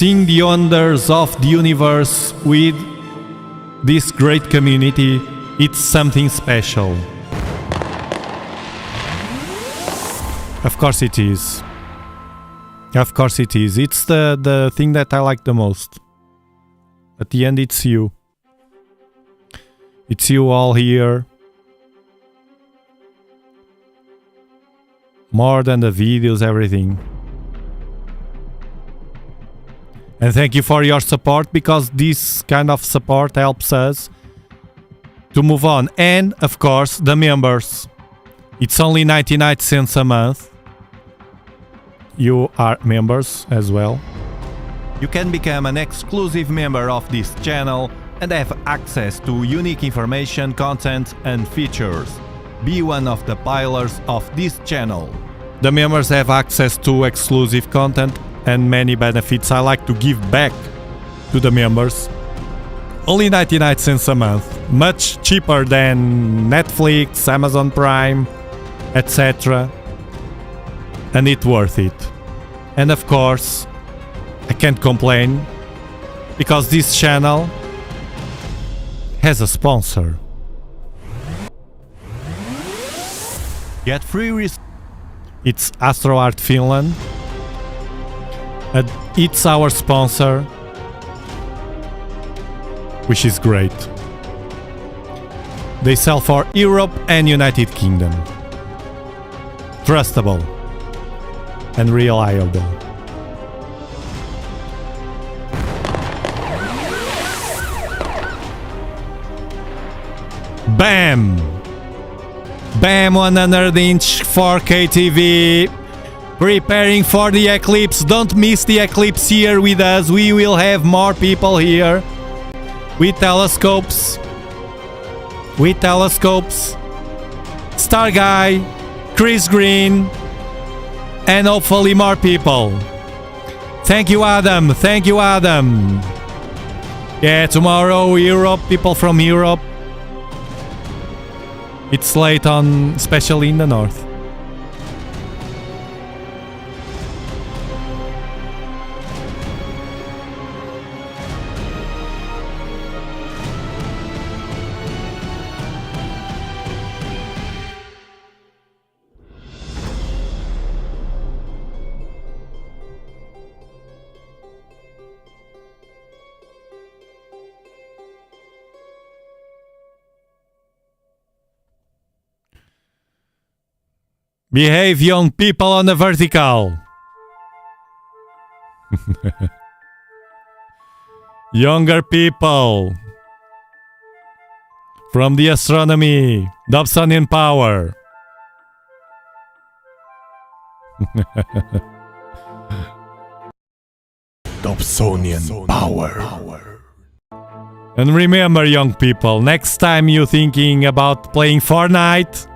seeing the wonders of the universe with this great community, it's something special. Of course it is. Of course it is. It's the thing that I like the most. At the end, it's you. It's you all here. More than the videos, everything. And thank you for your support, because this kind of support helps us to move on. And, of course, the members. It's only 99 cents a month. You are members as well. You can become an exclusive member of this channel and have access to unique information, content and features. Be one of the pillars of this channel. The members have access to exclusive content and many benefits. I like to give back to the members. Only 99 cents a month. Much cheaper than Netflix, Amazon Prime, etc. And it's worth it. And of course, I can't complain, because this channel has a sponsor. Get free It's AstroArt Finland. And it's our sponsor, which is great. They sell for Europe and United Kingdom. Trustable and reliable. Bam! Bam, 100-inch 4K TV. Preparing for the eclipse. Don't miss the eclipse here with us. We will have more people here. With telescopes. With telescopes. Star Guy. Chris Green. And hopefully more people. Thank you, Adam. Thank you, Adam. Yeah, tomorrow, Europe. People from Europe. It's late on, especially in the north. Behave, young people on the vertical. Younger people. From the astronomy. Dobsonian power. Dobsonian power. And remember, young people, next time you're thinking about playing Fortnite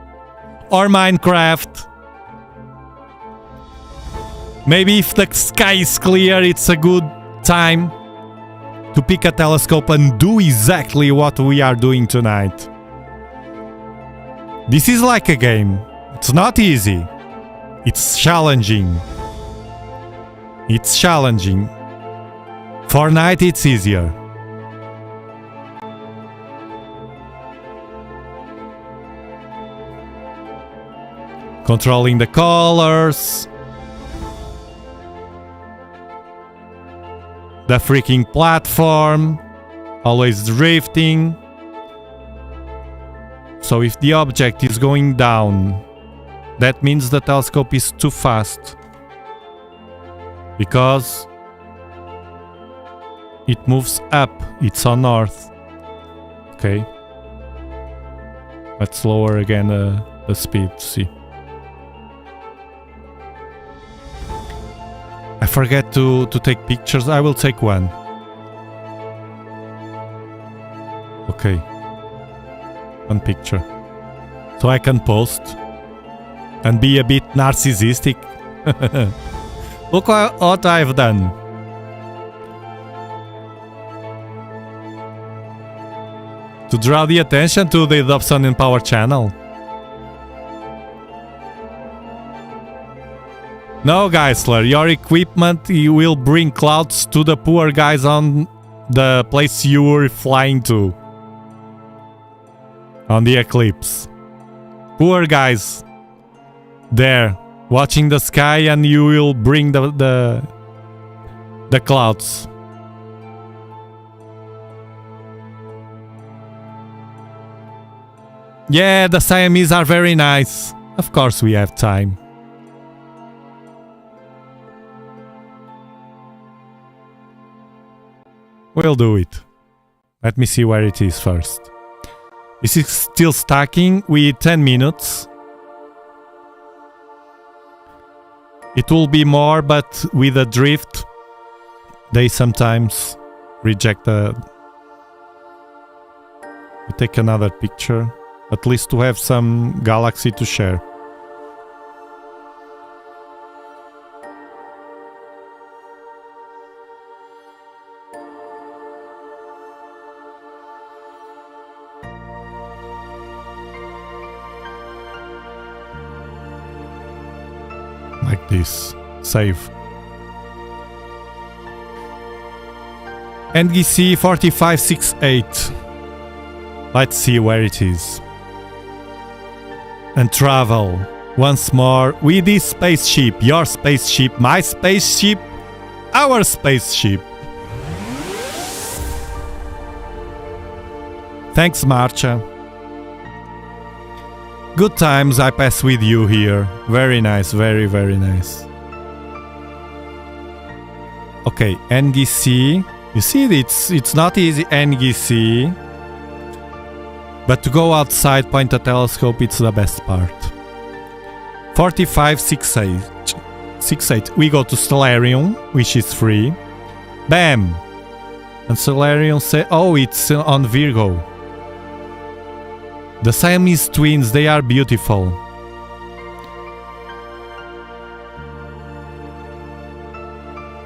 or Minecraft, maybe if the sky is clear, it's a good time to pick a telescope and do exactly what we are doing tonight. This is like a game. It's not easy. It's challenging. It's challenging. Fortnite, it's easier. Controlling the colors. The freaking platform. Always drifting. So if the object is going down, that means the telescope is too fast. Because it moves up. It's on north. Okay. Let's lower again the speed to see. I forget to take pictures. I will take one. Okay. One picture. So I can post and be a bit narcissistic. Look what I've done. To draw the attention to the Dobsonian Power channel. No, Geisler, your equipment you will bring clouds to the poor guys on the place you were flying to. On the eclipse. Poor guys. There, watching the sky, and you will bring the clouds. Yeah, the Siamese are very nice. Of course we have time. We'll do it. Let me see where it is first. This is still stacking with 10 minutes. It will be more, but with a drift, they sometimes reject the... We take another picture, at least to have some galaxy to share. Like this. Save. NGC 4568. Let's see where it is. And travel once more with this spaceship. Your spaceship, my spaceship, our spaceship. Thanks, Marcha. Good times I pass with you here. Very nice, very, very nice. Okay, NGC. You see, it's not easy, NGC. But to go outside, point a telescope, it's the best part. 4568. We go to Stellarium, which is free. Bam! And Stellarium say, oh, it's on Virgo. The Siamese twins, they are beautiful.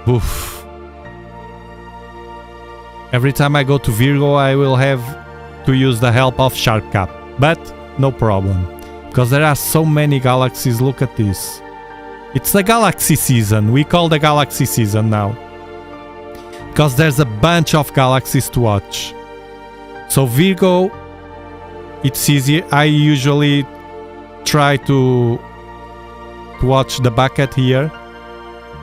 Oof. Every time I go to Virgo, I will have to use the help of Sharpcap. But no problem. Because there are so many galaxies, look at this. It's the galaxy season. We call the galaxy season now. Because there's a bunch of galaxies to watch. So Virgo, it's easy. I usually try to watch the bucket here.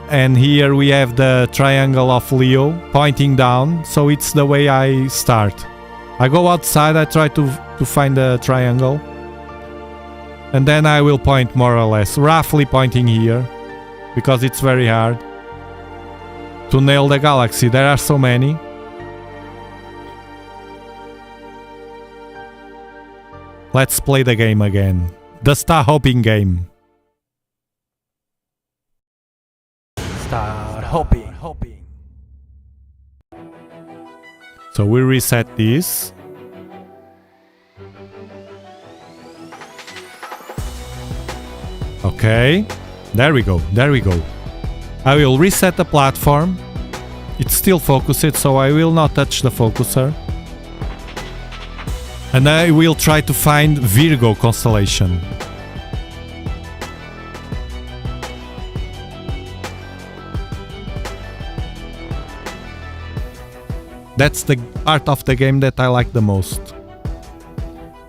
And here we have the triangle of Leo pointing down. So it's the way I start. I go outside, I try to find the triangle. And then I will point more or less, roughly pointing here. Because it's very hard to nail the galaxy. There are so many. Let's play the game again. The star hopping game. Start hopping. So we reset this. Okay. There we go. I will reset the platform. It's still focused, so I will not touch the focuser. And I will try to find Virgo constellation. That's the part of the game that I like the most.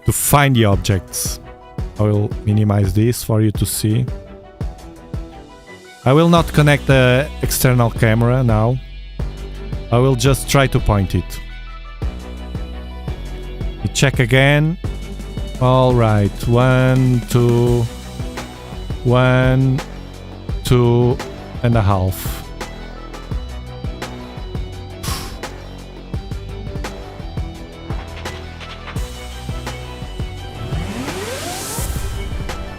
To find the objects. I will minimize this for you to see. I will not connect the external camera now. I will just try to point it. We check again. Alright, 1, 2, 1, 2.5.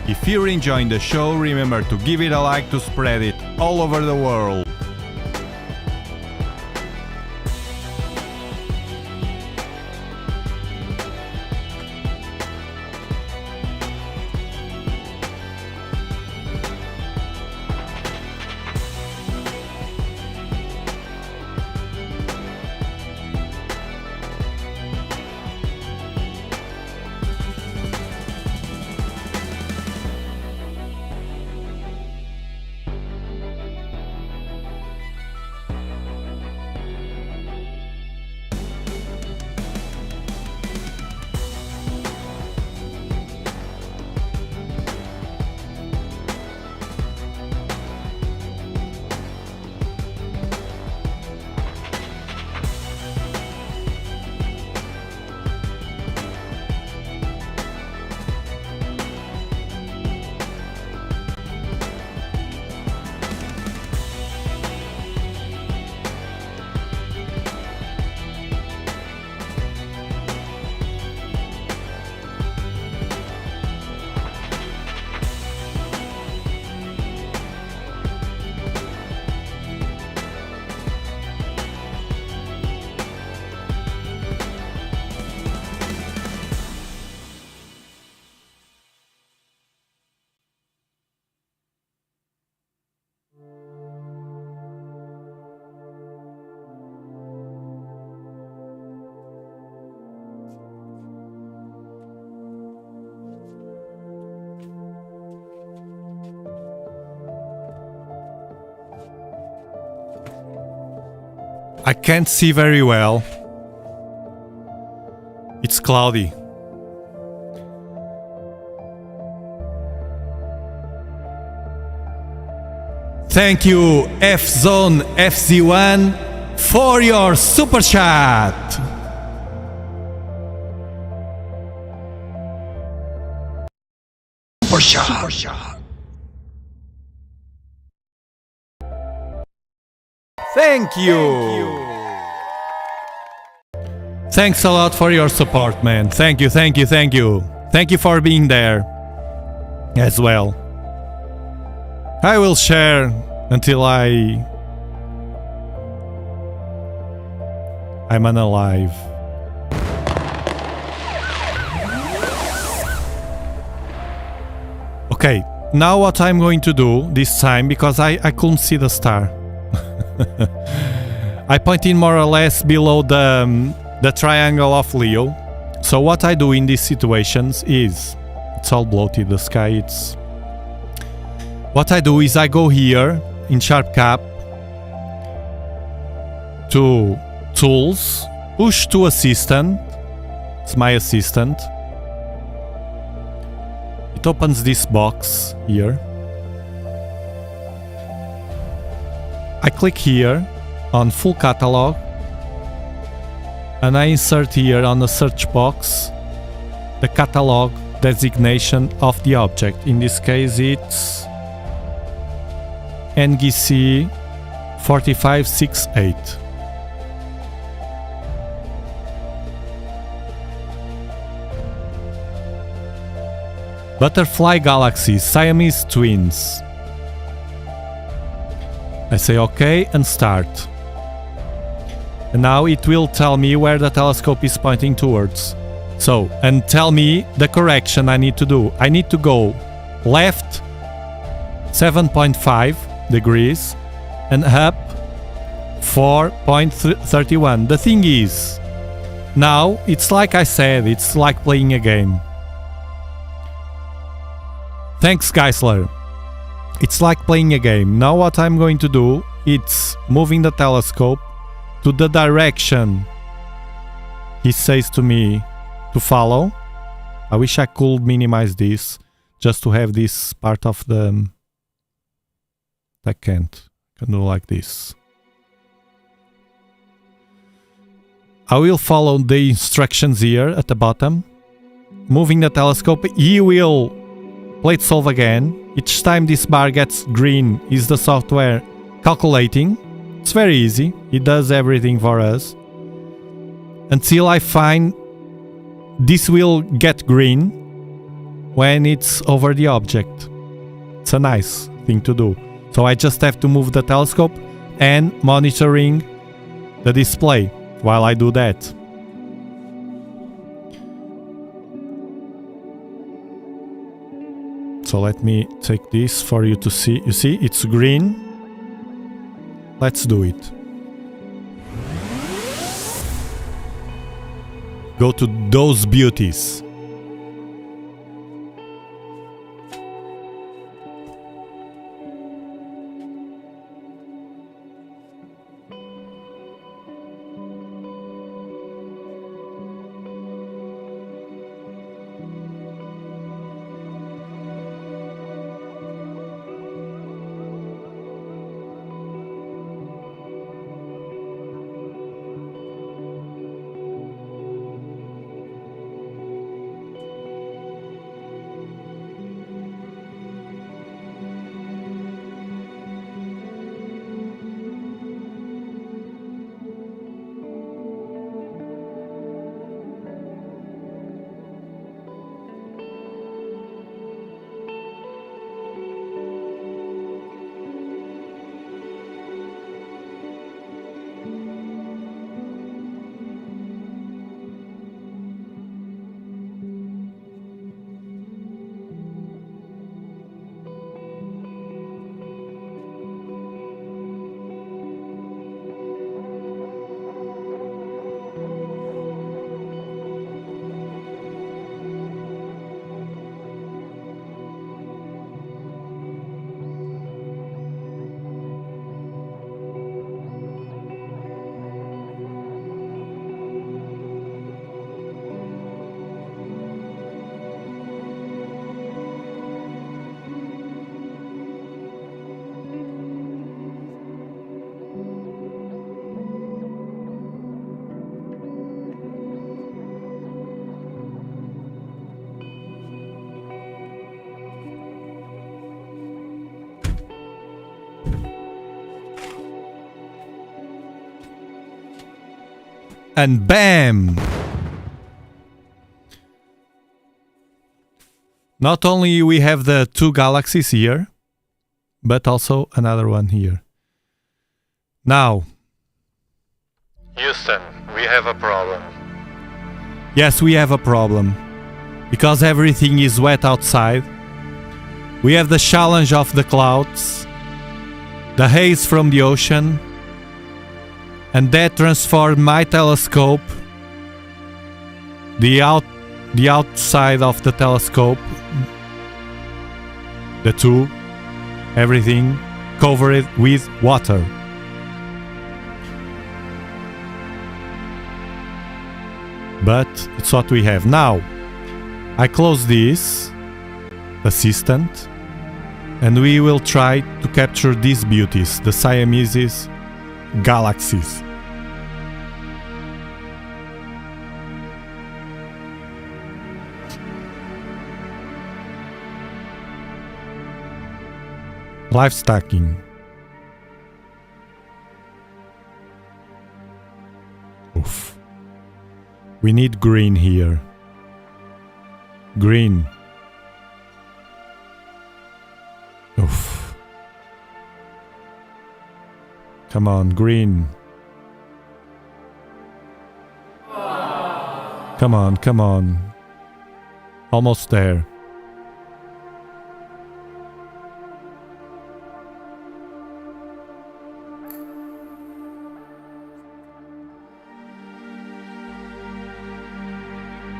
If you're enjoying the show, remember to give it a like to spread it all over the world. I can't see very well. It's cloudy. Thank you, F-Zone FZ1, for your super chat. Super chat. Thank you. Thanks a lot for your support, man. Thank you, thank you, thank you. Thank you for being there as well. I will share until I'm unalive. Okay, now what I'm going to do this time, because I couldn't see the star. I point in more or less below the triangle of Leo. So what I do in these situations is, it's all bloated, the sky, it's... What I do is I go here in Sharp Cap to Tools, push to Assistant. It's my assistant. It opens this box here. I click here on Full Catalog and I insert here on the search box the catalog designation of the object. In this case it's NGC 4568. Butterfly Galaxies, Siamese Twins. I say OK and start. And now it will tell me where the telescope is pointing towards. So, and tell me the correction I need to do. I need to go left 7.5 degrees and up 4.31. The thing is, now it's like I said, it's like playing a game. Thanks, Geisler. It's like playing a game. Now what I'm going to do, it's moving the telescope to the direction he says to me to follow. I wish I could minimize this just to have this part of the... I can't. I can do like this. I will follow the instructions here at the bottom. Moving the telescope, he will plate solve again. Each time this bar gets green is the software calculating. It's very easy. It does everything for us. Until I find this will get green when it's over the object. It's a nice thing to do. So I just have to move the telescope and monitoring the display while I do that. So let me take this for you to see. You see, it's green. Let's do it. Go to those beauties. And bam! Not only we have the two galaxies here, but also another one here. Now, Houston, we have a problem. yes, we have a problem. Because everything is wet outside. We have the challenge of the clouds, the haze from the ocean, and that transformed my telescope, the outside of the telescope, the two, everything covered with water. But it's what we have now. I close this assistant and we will try to capture these beauties, the Siamese galaxies. Live stacking. Oof. We need green here. Green. Oof. Come on, green. Come on, come on. Almost there.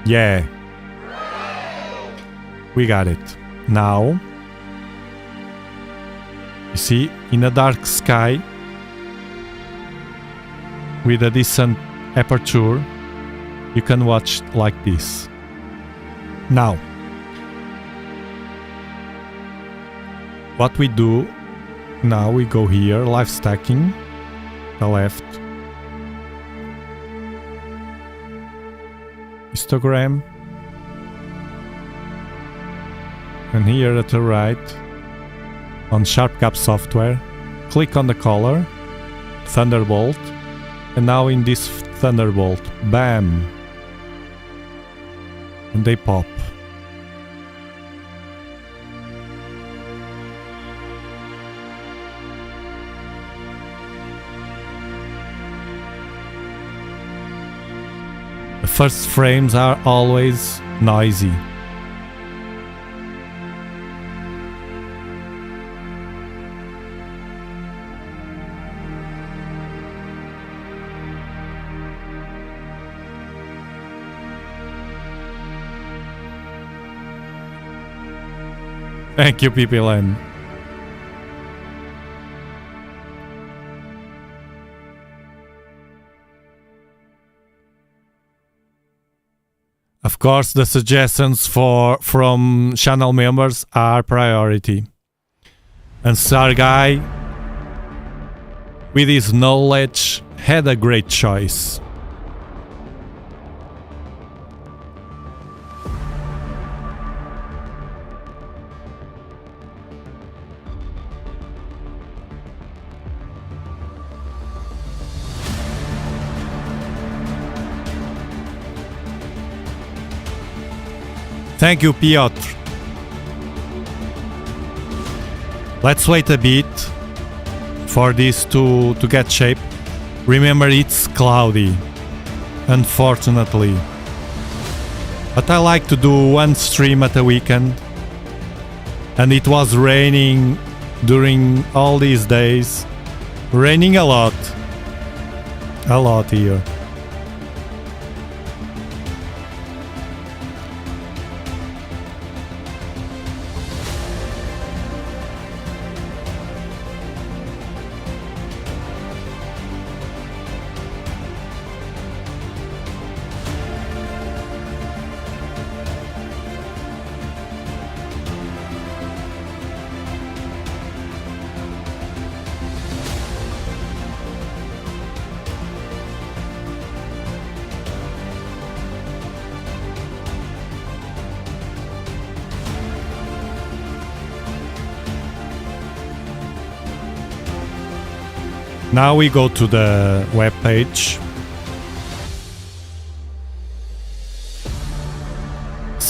Yeah. We got it. Now, you see, in a dark sky, with a decent aperture, you can watch like this. Now, what we do, now we go here, live stacking, the left, histogram, and here at the right, on SharpCap software, click on the color, Thunderbolt, and now in this Thunderbolt, bam, and they pop. The first frames are always noisy. Thank you, PPLN. Of course, the suggestions from channel members are priority. And Sergei, with his knowledge, had a great choice. Thank you, Piotr. Let's wait a bit for this to get shape. Remember, it's cloudy, unfortunately. But I like to do one stream at a weekend. And it was raining during all these days. Raining a lot. A lot here. Now we go to the web page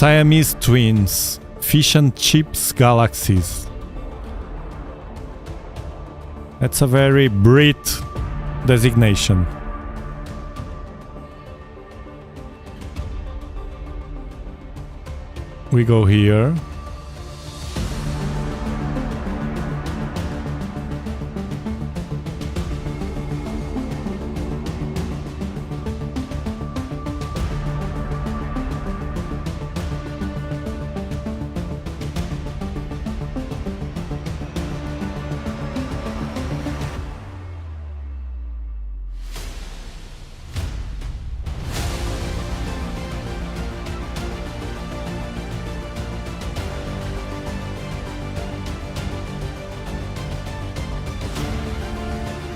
Siamese twins, fish and chips galaxies. That's a very Brit designation. We go here.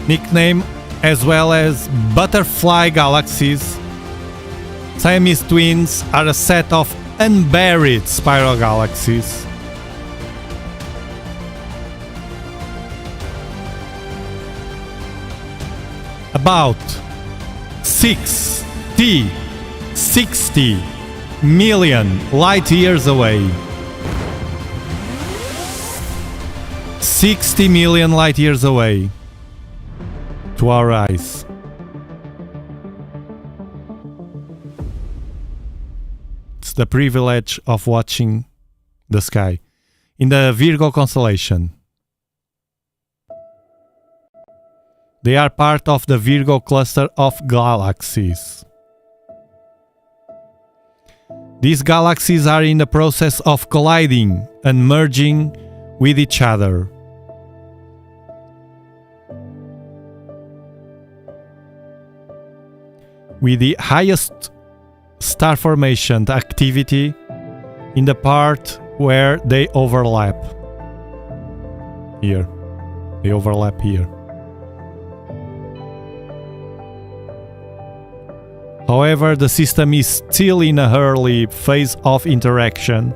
Nickname as well as butterfly galaxies. Siamese twins are a set of unburied spiral galaxies. About 60 million light years away. 60 million light years away to our eyes. It's the privilege of watching the sky in the Virgo constellation. They are part of the Virgo cluster of galaxies. These galaxies are in the process of colliding and merging with each other. With the highest star formation activity in the part where they overlap. Here. They overlap here. However, the system is still in a early phase of interaction,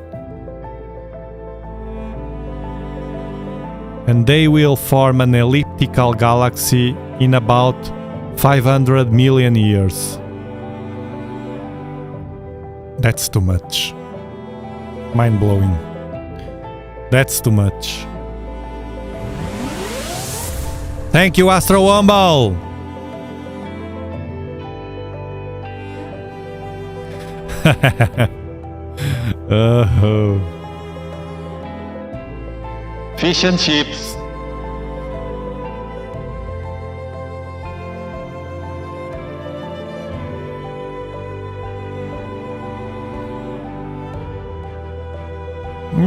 and they will form an elliptical galaxy in about 500 million years. That's too much. Mind-blowing. That's too much. Thank you, Astro Womble! Oh. Fish and chips.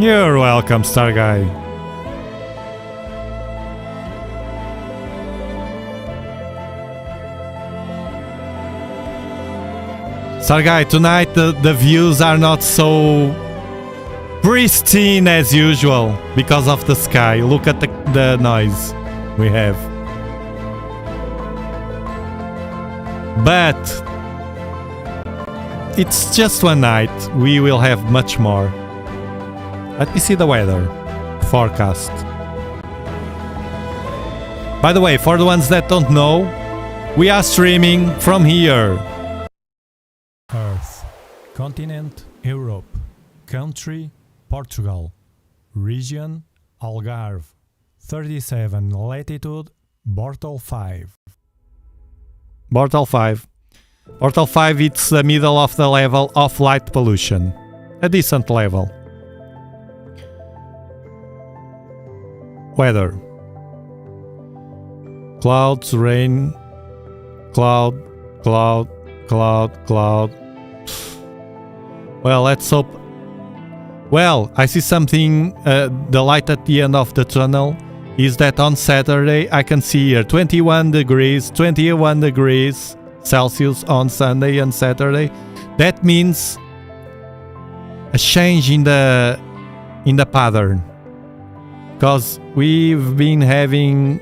You're welcome, Star Guy. Star Guy, tonight the views are not so pristine as usual because of the sky. Look at the noise we have. But it's just one night. We will have much more. Let me see the weather forecast. By the way, for the ones that don't know, we are streaming from here. Earth, continent, Europe, country, Portugal, region, Algarve, 37 latitude, Bortle 5. Bortle 5. Bortle 5, it's the middle of the level of light pollution. A decent level. Weather. Clouds, rain, cloud, cloud, cloud, cloud. Well, let's hope. Well, I see something, the light at the end of the tunnel is that on Saturday I can see here 21 degrees Celsius on Sunday and Saturday. That means a change in the pattern. Because we've been having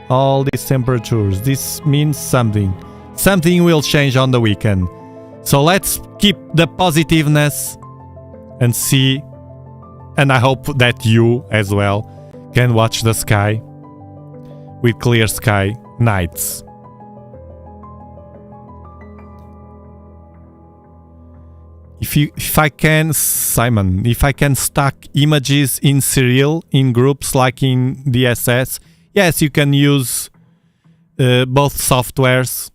all these temperatures. This means something. Something will change on the weekend. So let's keep the positiveness and see. And I hope that you as well can watch the sky with clear sky nights. if I can, Simon, if I can stack images in serial in groups like in DSS, yes, you can use both softwares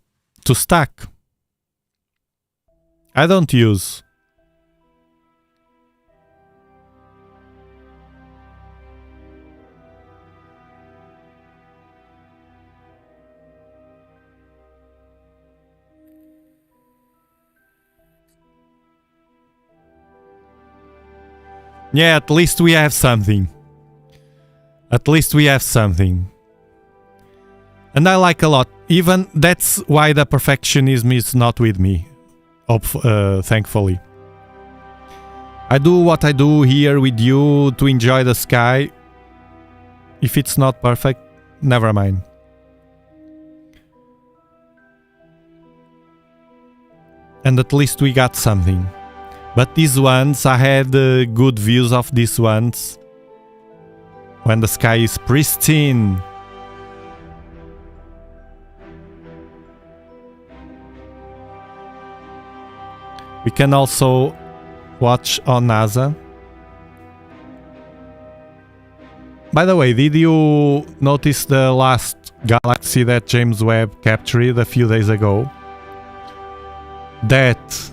to stack. I don't use. Yeah, at least we have something. At least we have something. And I like a lot. Even that's why the perfectionism is not with me. Thankfully. I do what I do here with you to enjoy the sky. If it's not perfect, never mind. And at least we got something. But these ones, I had good views of these ones when the sky is pristine. We can also watch on NASA. By the way, did you notice the last galaxy that James Webb captured a few days ago? That...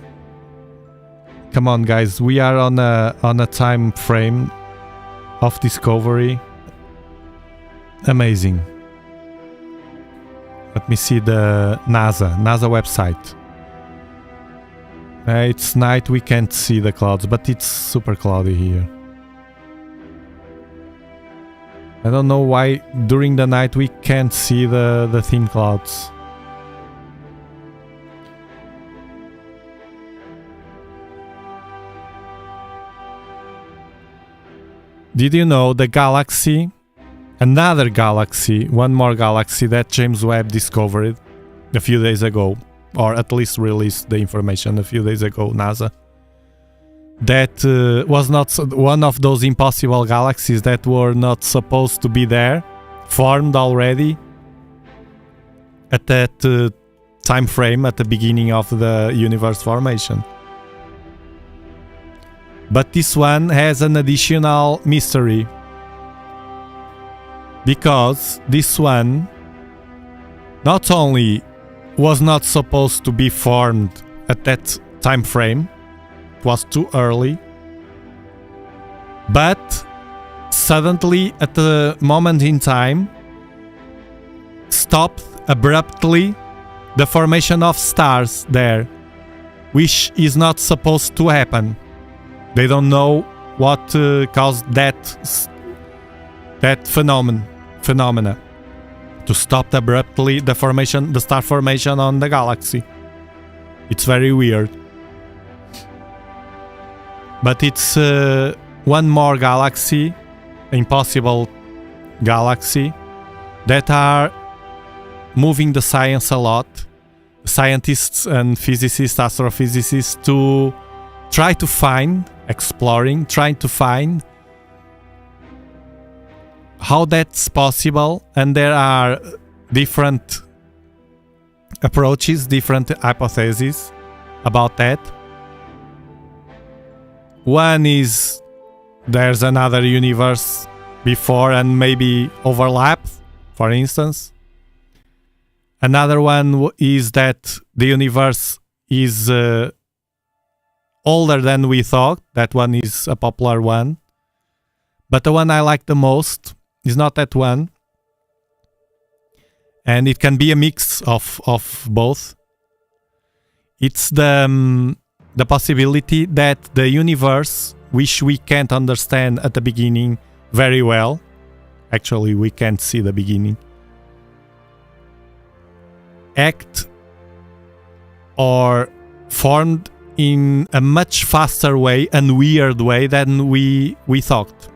Come on, guys, we are on a time frame of discovery. Amazing. Let me see the NASA website. It's night, we can't see the clouds, but it's super cloudy here. I don't know why during the night we can't see the thin clouds. Did you know the galaxy, another galaxy, one more galaxy that James Webb discovered a few days ago, or at least released the information a few days ago, NASA, that was not one of those impossible galaxies that were not supposed to be there, formed already at that time frame at the beginning of the universe formation. But this one has an additional mystery, because this one not only was not supposed to be formed at that time frame, it was too early, but suddenly at the moment in time stopped abruptly the formation of stars there, which is not supposed to happen. They don't know what caused that phenomena to stop abruptly the star formation on the galaxy. It's very weird. But it's one more galaxy, impossible galaxy, that are moving the science a lot, scientists and physicists, astrophysicists, to try to find, trying to find how that's possible. And there are different approaches, different hypotheses about that. One is there's another universe before and maybe overlapped, for instance. Another one is that the universe is older than we thought. That one is a popular one. But the one I like the most is not that one. And it can be a mix of both. It's the possibility that the universe, which we can't understand at the beginning very well, actually we can't see the beginning, act or formed in a much faster way and weird way than we thought.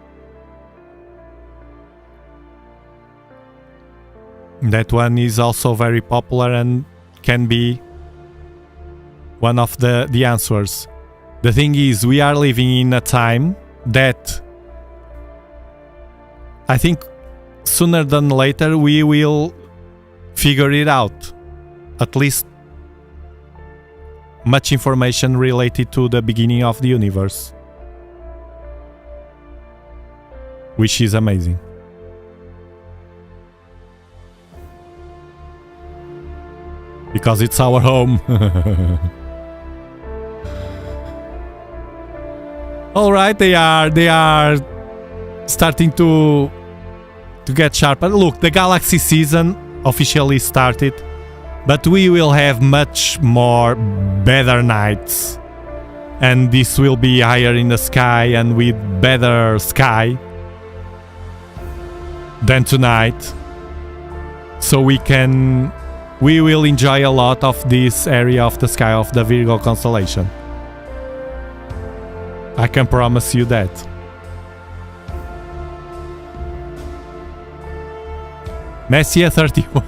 That one is also very popular and can be one of the answers. The thing is, we are living in a time that I think sooner than later we will figure it out. At least much information related to the beginning of the universe, which is amazing. Because it's our home. All right, they are starting to get sharper. Look, the galaxy season officially started, but we will have much more better nights, and this will be higher in the sky and with better sky than tonight. So we will enjoy a lot of this area of the sky of the Virgo constellation. I can promise you that. Messier 31.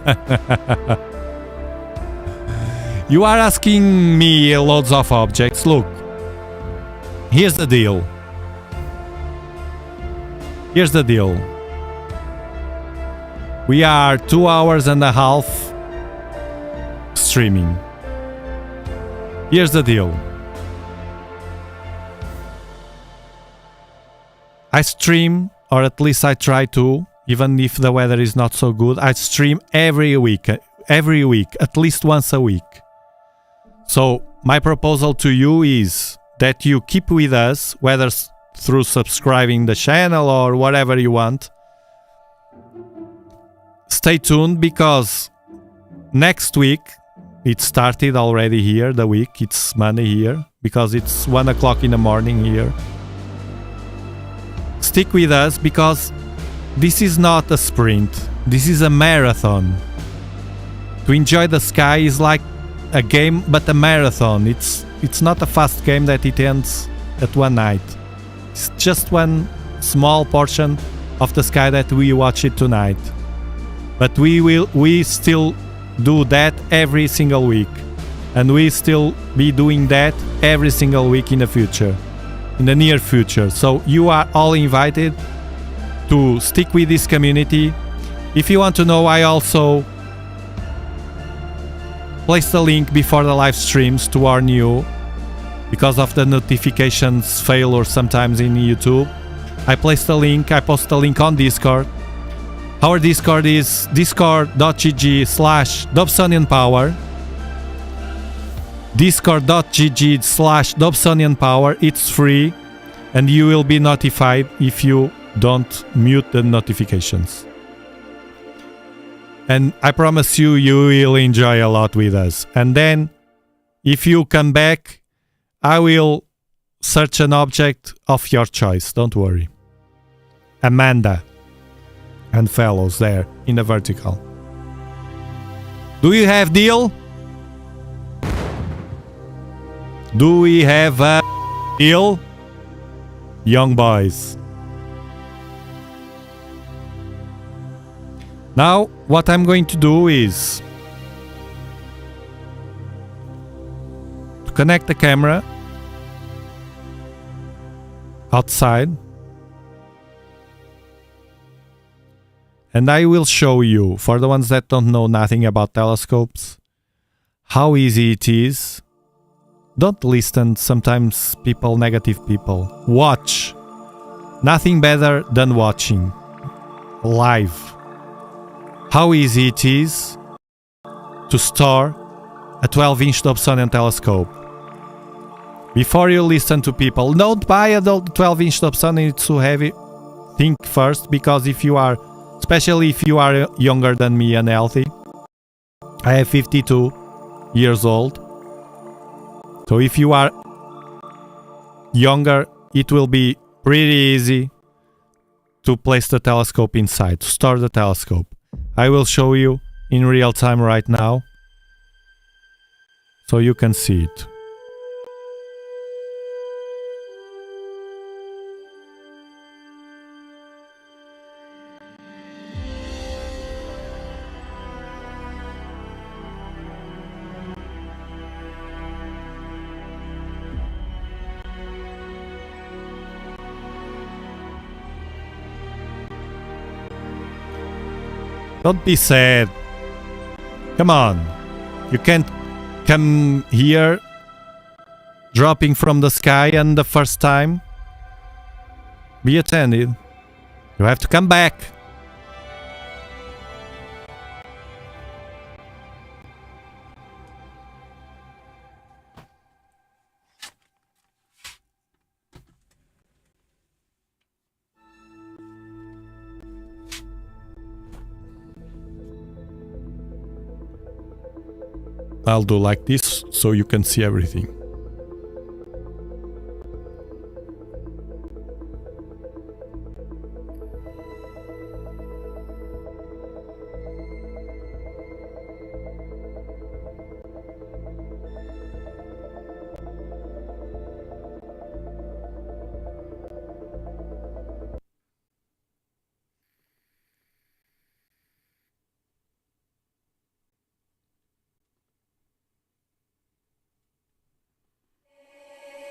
You are asking me loads of objects. Look, here's the deal. Here's the deal. We are 2 hours and a half streaming. Here's the deal. I stream, or at least I try to, even if the weather is not so good. I stream every week, at least once a week. So my proposal to you is that you keep with us, whether through subscribing the channel or whatever you want. Stay tuned, because next week, it started already here, the week, it's Monday here, because it's 1 o'clock in the morning here. Stick with us, because this is not a sprint, this is a marathon. To enjoy the sky is like a game, but a marathon. It's not a fast game that it ends at one night. It's just one small portion of the sky that we watch it tonight. But we still do that every single week, and we still be doing that every single week in the future, in the near future. So you are all invited to stick with this community. If you want to know, I also place the link before the live streams to warn you, because of the notifications fail or sometimes in YouTube. I post the link on Discord. Our Discord is discord.gg/DobsonianPower. discord.gg/DobsonianPower. It's free, and you will be notified if you don't mute the notifications. And I promise you, you will enjoy a lot with us. And then, if you come back, I will search an object of your choice. Don't worry. Amanda and fellows there in the vertical. Do you have deal? Do we have a deal? Young boys. Now, what I'm going to do is to connect the camera outside, and I will show you, for the ones that don't know nothing about telescopes, how easy it is. Don't listen, sometimes negative people. Watch. Nothing better than watching live. How easy it is to store a 12-inch Dobsonian telescope. Before you listen to people, don't buy a 12-inch Dobsonian, it's too heavy. Think first, because especially if you are younger than me and healthy. I am 52 years old. So if you are younger, it will be pretty easy to place the telescope inside, to store the telescope. I will show you in real time right now, so you can see it. Don't be sad. Come on. You can't come here dropping from the sky and the first time. Be attended. You have to come back. I'll do like this so you can see everything.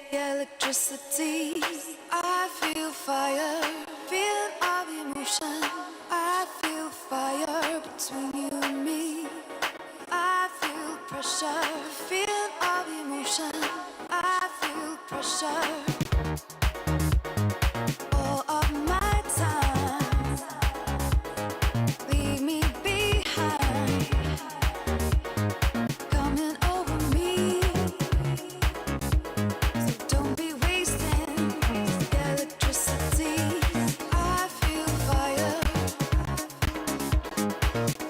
Electricity, I feel fire, feel of emotion. I feel fire between you and me. I feel pressure, feel of emotion. I feel pressure. All of my time, leave me behind, coming over me. Don't be wasting electricity. I feel fire,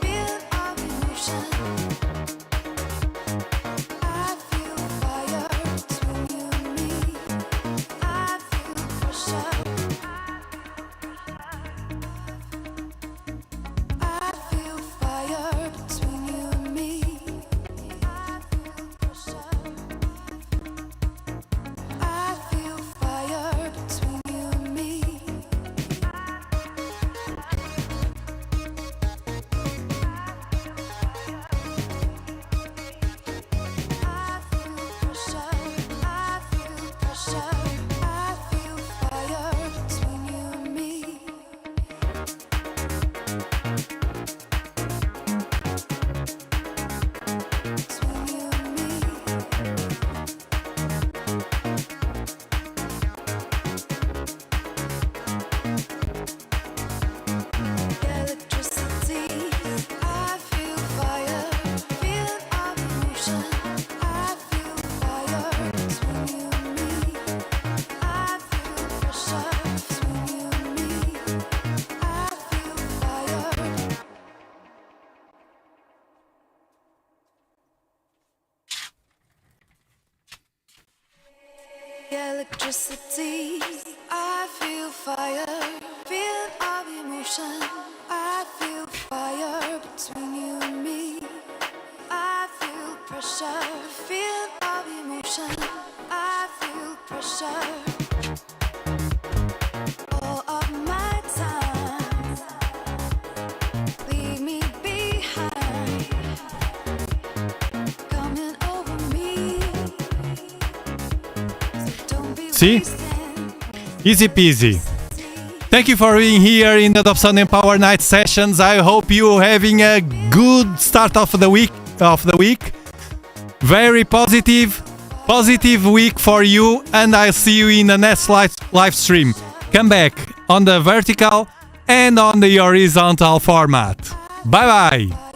feel of emotion. I feel fire between you and me. I feel pressure. I feel fire between you and me. I feel pressure. I feel fire between you and me. I feel pressure. I feel pressure. I feel fire between you and me. Between you and me. Electricity, I feel fire, feel of emotion. I feel fire between you and me. I feel pressure between you and me. I feel fire. Electricity, I feel fire, feel of emotion. I feel fire between you and me. I feel pressure, feel of emotion. I feel pressure. All of my time, leave me behind, coming over me. Don't be See? wasting Easy peasy. Thank you for being here in the Dobsonian Power Night sessions. I hope you having a good start of the week. Very positive week for you, and I'll see you in the next live stream. Come back on the vertical and on the horizontal format. Bye bye.